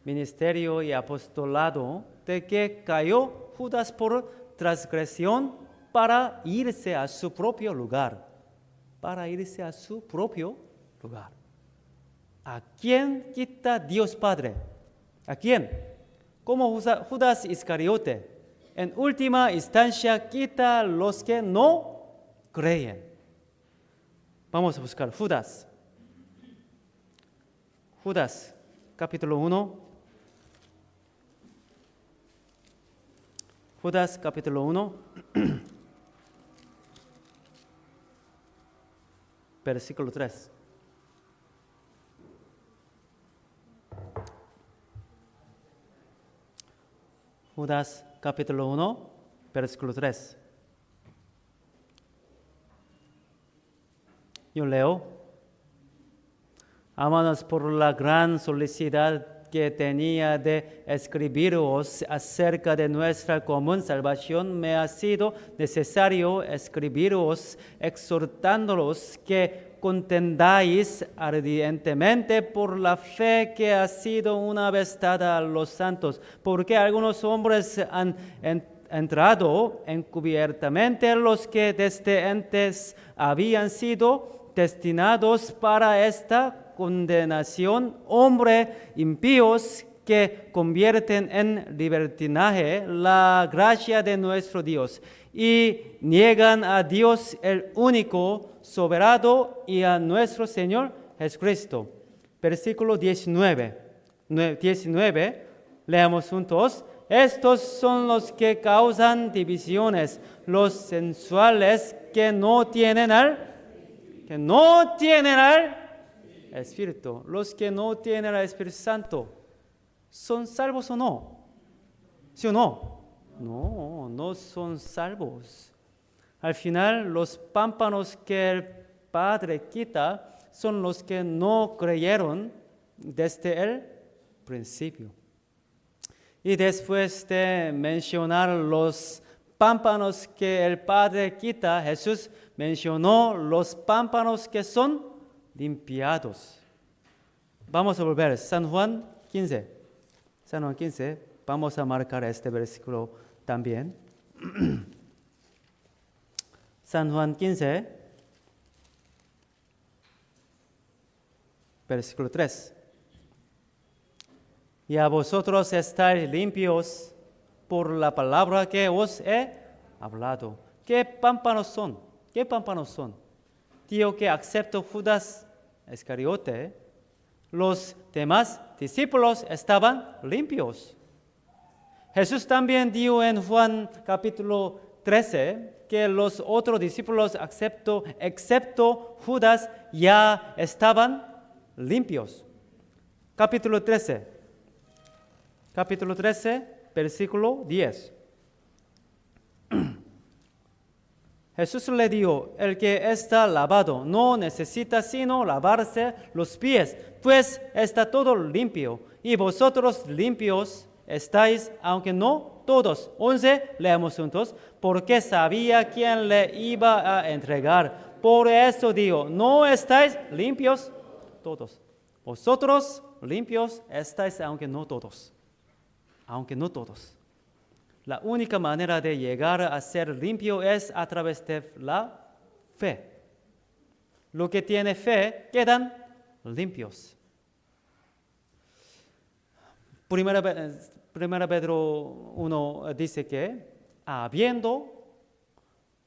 ministerio y apostolado de que cayó Judas por transgresión, para irse a su propio lugar. Para irse a su propio lugar. ¿A quién quita Dios Padre? ¿A quién? Como Judas Iscariote. En última instancia quita a los que no creen. Vamos a buscar Judas. Judas, capítulo 1. Judas, capítulo 1. Versículo 3. Judas, capítulo 1, versículo 3. Yo leo: amados, por la gran solicitude que tenía de escribiros acerca de nuestra común salvación, me ha sido necesario escribiros exhortándolos que contendáis ardientemente por la fe que ha sido una vez dada a los santos, porque algunos hombres han entrado encubiertamente, los que desde antes habían sido destinados para esta condenación, hombres impíos que convierten en libertinaje la gracia de nuestro Dios y niegan a Dios el único soberano y a nuestro Señor Jesucristo. Versículo 19. Leamos juntos. Estos son los que causan divisiones, los sensuales que no tienen al Espíritu. Los que no tienen al Espíritu Santo, ¿son salvos o no? ¿Sí o no? No, no son salvos. Al final, los pámpanos que el Padre quita son los que no creyeron desde el principio. Y después de mencionar los pámpanos que el Padre quita, Jesús mencionó los pámpanos que son limpiados. Vamos a volver. San Juan 15. San Juan 15. Vamos a marcar este versículo también. San Juan 15, versículo 3. Y a vosotros estáis limpios por la palabra que os he hablado. ¿Qué pámpanos son? ¿Qué pámpanos son? Digo que aceptó Judas Iscariote. Los demás discípulos estaban limpios. Jesús también dijo en Juan capítulo 13 que los otros discípulos, excepto Judas, ya estaban limpios. Capítulo 13, versículo 10. Jesús le dijo: el que está lavado no necesita sino lavarse los pies, pues está todo limpio. Y vosotros limpios estáis, aunque no todos. 11, leamos juntos. Porque sabía quién le iba a entregar. Por eso digo: no estáis limpios todos. Vosotros limpios estáis, aunque no todos. Aunque no todos. La única manera de llegar a ser limpio es a través de la fe. Los que tienen fe quedan limpios. Primera Pedro 1 dice que habiendo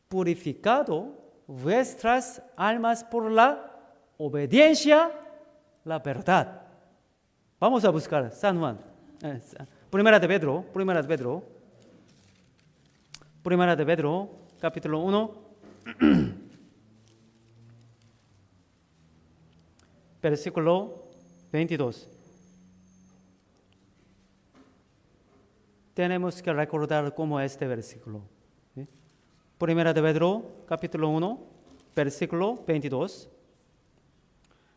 purificado vuestras almas por la obediencia la verdad. Vamos a buscar San Juan. Primera de Pedro, capítulo 1, versículo 22. Tenemos que recordar cómo este versículo. ¿Sí? Primera de Pedro, capítulo 1, versículo 22.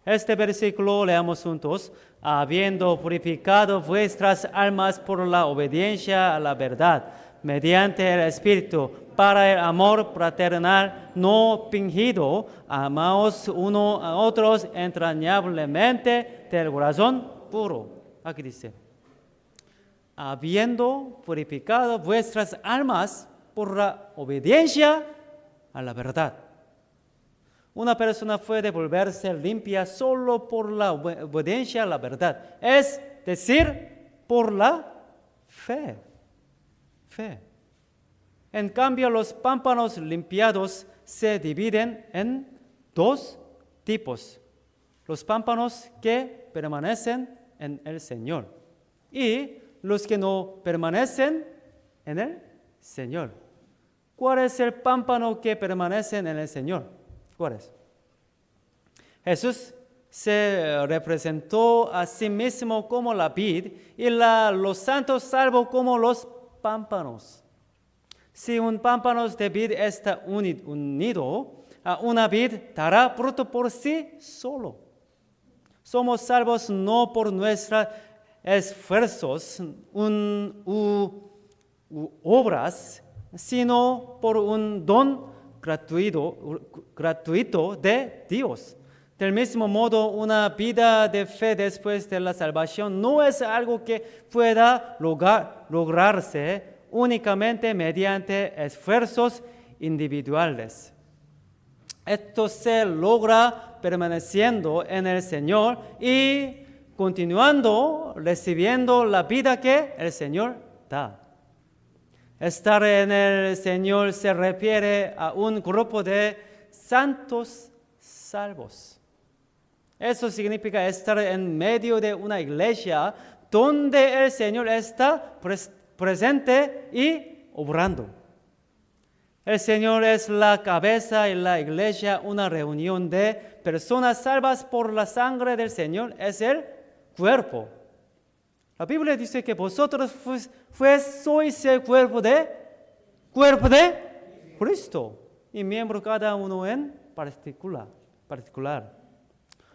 Este versículo leamos juntos. Habiendo purificado vuestras almas por la obediencia a la verdad, mediante el Espíritu, para el amor fraternal no fingido, amaos uno a otros entrañablemente del corazón puro. Aquí dice, habiendo purificado vuestras almas por la obediencia a la verdad. Una persona puede volverse limpia solo por la obediencia a la verdad, es decir, por la fe. En cambio, los pámpanos limpiados se dividen en dos tipos. Los pámpanos que permanecen en el Señor y los que no permanecen en el Señor. ¿Cuál es el pámpano que permanece en el Señor? ¿Cuál es? Jesús se representó a sí mismo como la vid y los santos salvos como los pámpanos. Si un pámpano de vid está unido a una vid, dará fruto por sí solo. Somos salvos no por nuestros esfuerzos u obras, sino por un don gratuito de Dios. Del mismo modo, una vida de fe después de la salvación no es algo que pueda lograrse únicamente mediante esfuerzos individuales. Esto se logra permaneciendo en el Señor y continuando recibiendo la vida que el Señor da. Estar en el Señor se refiere a un grupo de santos salvos. Eso significa estar en medio de una iglesia donde el Señor está presente y obrando. El Señor es la cabeza y la iglesia, una reunión de personas salvas por la sangre del Señor, es el cuerpo. La Biblia dice que vosotros sois el cuerpo de Cristo y miembro cada uno en particular.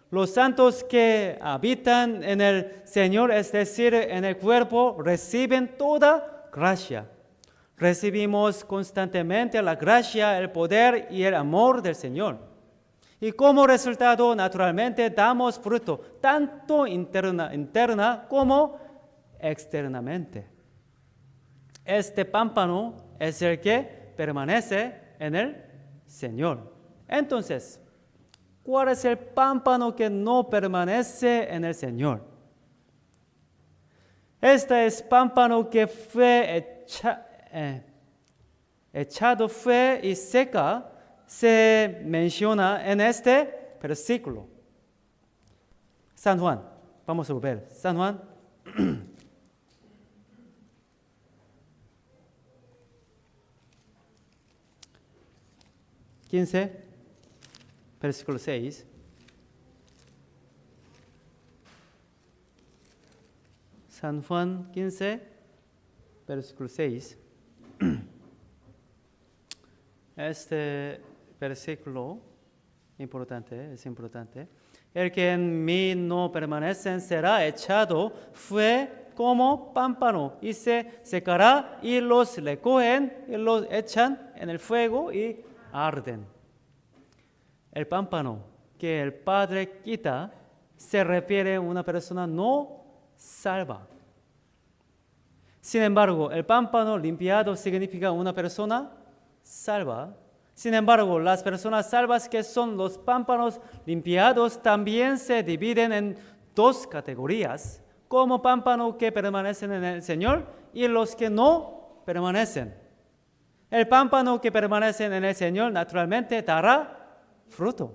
Los santos que habitan en el Señor, es decir, en el cuerpo, reciben toda gracia. Recibimos constantemente la gracia, el poder y el amor del Señor. Y como resultado, naturalmente, damos fruto, tanto interna como externamente. Este pámpano es el que permanece en el Señor. Entonces, ¿cuál es el pámpano que no permanece en el Señor? Este es pámpano que fue echado fue y seca, se menciona en este versículo. San Juan, vamos a ver. San Juan 15, versículo 6. San Juan 15, versículo 6. Este versículo es importante. El que en mí no permanece será echado fue como pámpano y se secará, y los recogen y los echan en el fuego y arden. El pámpano que el Padre quita se refiere a una persona no salva. Sin embargo, el pámpano limpiado significa una persona salva. Sin embargo, las personas salvas, que son los pámpanos limpiados, también se dividen en dos categorías, como pámpanos que permanecen en el Señor y los que no permanecen. El pámpano que permanece en el Señor naturalmente dará fruto.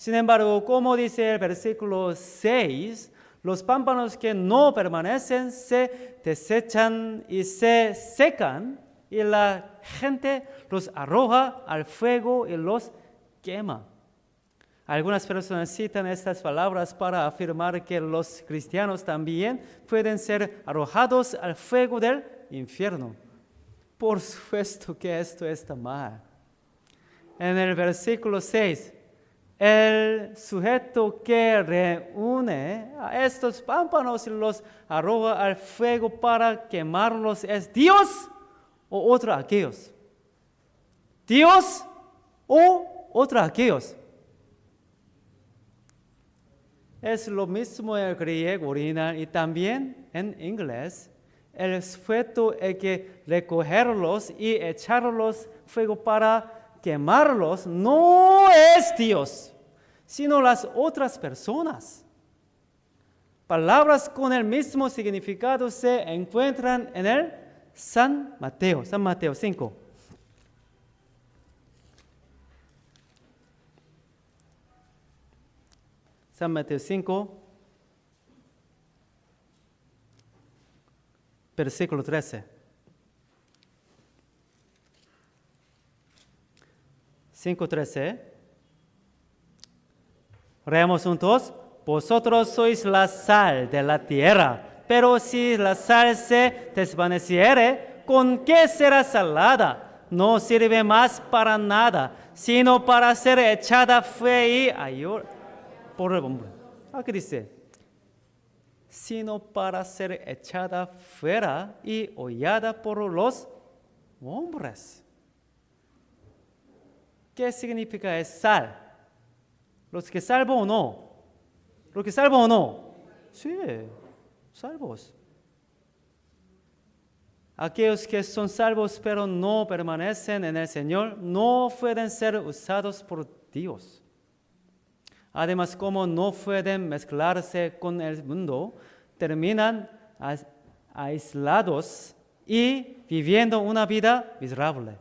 Sin embargo, como dice el versículo 6, los pámpanos que no permanecen se desechan y se secan, y la gente los arroja al fuego y los quema. Algunas personas citan estas palabras para afirmar que los cristianos también pueden ser arrojados al fuego del infierno. Por supuesto que esto está mal. En el versículo 6, el sujeto que reúne a estos pámpanos y los arroja al fuego para quemarlos es Dios o otro aquellos. Dios o otro aquellos. Es lo mismo en el griego original y también en inglés. El sujeto hay que recogerlos y echarlos fuego para quemarlos no es Dios, sino las otras personas. Palabras con el mismo significado se encuentran en el San Mateo 5. San Mateo 5, versículo 13. 5:13. Leamos juntos. Vosotros sois la sal de la tierra, pero si la sal se desvaneciere, ¿con qué será salada? No sirve más para nada, sino para ser echada fuera y por el hombre. ¿Qué dice? Sino para ser echada fuera y hollada por los hombres. ¿Qué significa es sal? ¿Los que salvo o no? ¿Los que salvo o no? Sí, salvos. Aquellos que son salvos pero no permanecen en el Señor no pueden ser usados por Dios. Además, como no pueden mezclarse con el mundo, terminan aislados y viviendo una vida miserable.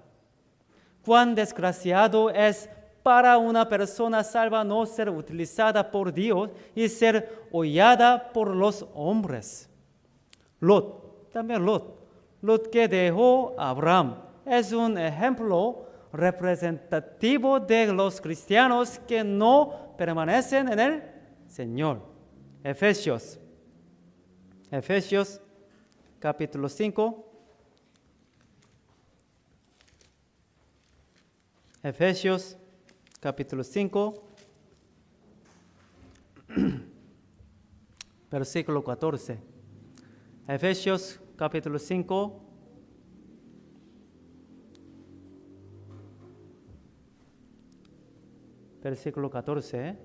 Cuán desgraciado es para una persona salva no ser utilizada por Dios y ser hollada por los hombres. Lot que dejó a Abraham, es un ejemplo representativo de los cristianos que no permanecen en el Señor. Efesios capítulo 5. Efesios capítulo 5, versículo 14. Efesios capítulo 5, versículo 14.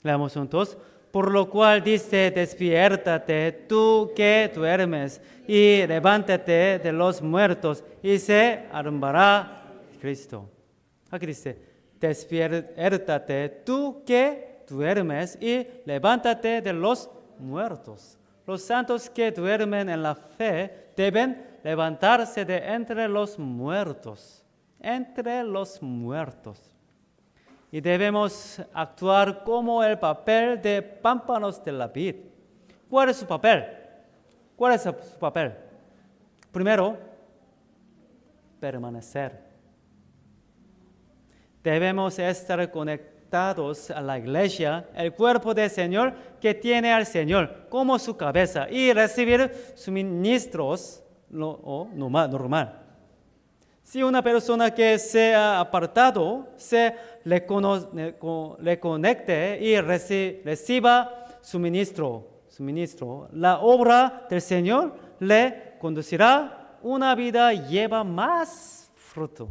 Leamos juntos. Por lo cual dice, despiértate tú que duermes, y levántate de los muertos, y se alumbrará Cristo. Aquí dice, despiértate tú que duermes, y levántate de los muertos. Los santos que duermen en la fe deben levantarse de entre los muertos. Y debemos actuar como el papel de pámpanos de la vid. ¿Cuál es su papel? Primero, permanecer. Debemos estar conectados a la iglesia, el cuerpo del Señor, que tiene al Señor como su cabeza, y recibir suministros normal. Si una persona que se ha apartado se le conecte y reciba suministro, la obra del Señor le conducirá una vida lleva más fruto.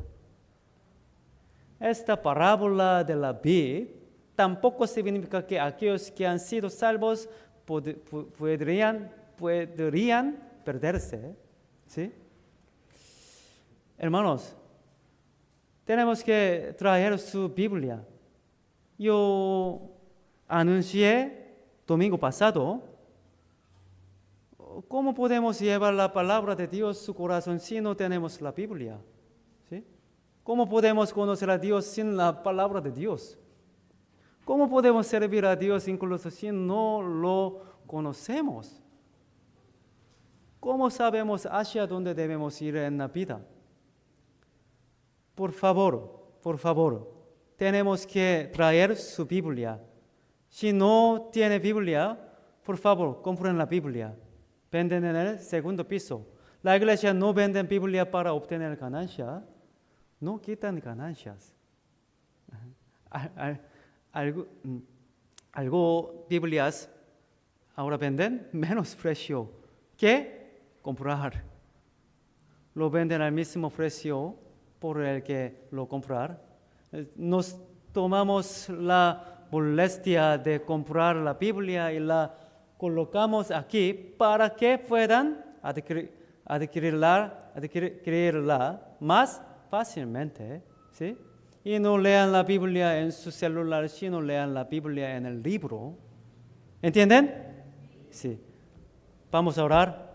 Esta parábola de la vid tampoco significa que aquellos que han sido salvos podrían perderse, ¿sí? Hermanos, tenemos que traer su Biblia. Yo anuncié domingo pasado ¿Cómo podemos llevar la palabra de Dios a su corazón si no tenemos la Biblia? ¿Sí? ¿Cómo podemos conocer a Dios sin la palabra de Dios? ¿Cómo podemos servir a Dios incluso si no lo conocemos? ¿Cómo sabemos hacia dónde debemos ir en la vida? Por favor, tenemos que traer su Biblia. Si no tiene Biblia, por favor, compren la Biblia. Venden en el segundo piso. La iglesia no vende Biblia para obtener ganancia. No quitan ganancias. Algo Biblias ahora venden menos precio que comprar. Lo venden al mismo precio por el que lo comprar. Nos tomamos la molestia de comprar la Biblia y la colocamos aquí para que puedan adquirirla más fácilmente, ¿sí? Y no lean la Biblia en su celular, sino lean la Biblia en el libro. ¿Entienden? Sí. Vamos a orar.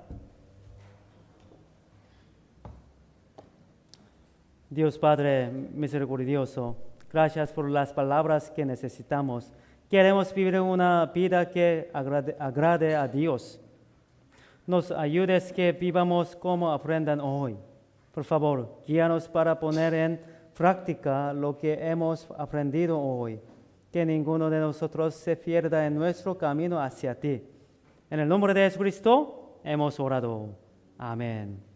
Dios Padre misericordioso, gracias por las palabras que necesitamos. Queremos vivir una vida que agrade a Dios. Nos ayudes que vivamos como aprendan hoy. Por favor, guíanos para poner en práctica lo que hemos aprendido hoy. Que ninguno de nosotros se pierda en nuestro camino hacia ti. En el nombre de Jesucristo hemos orado. Amén.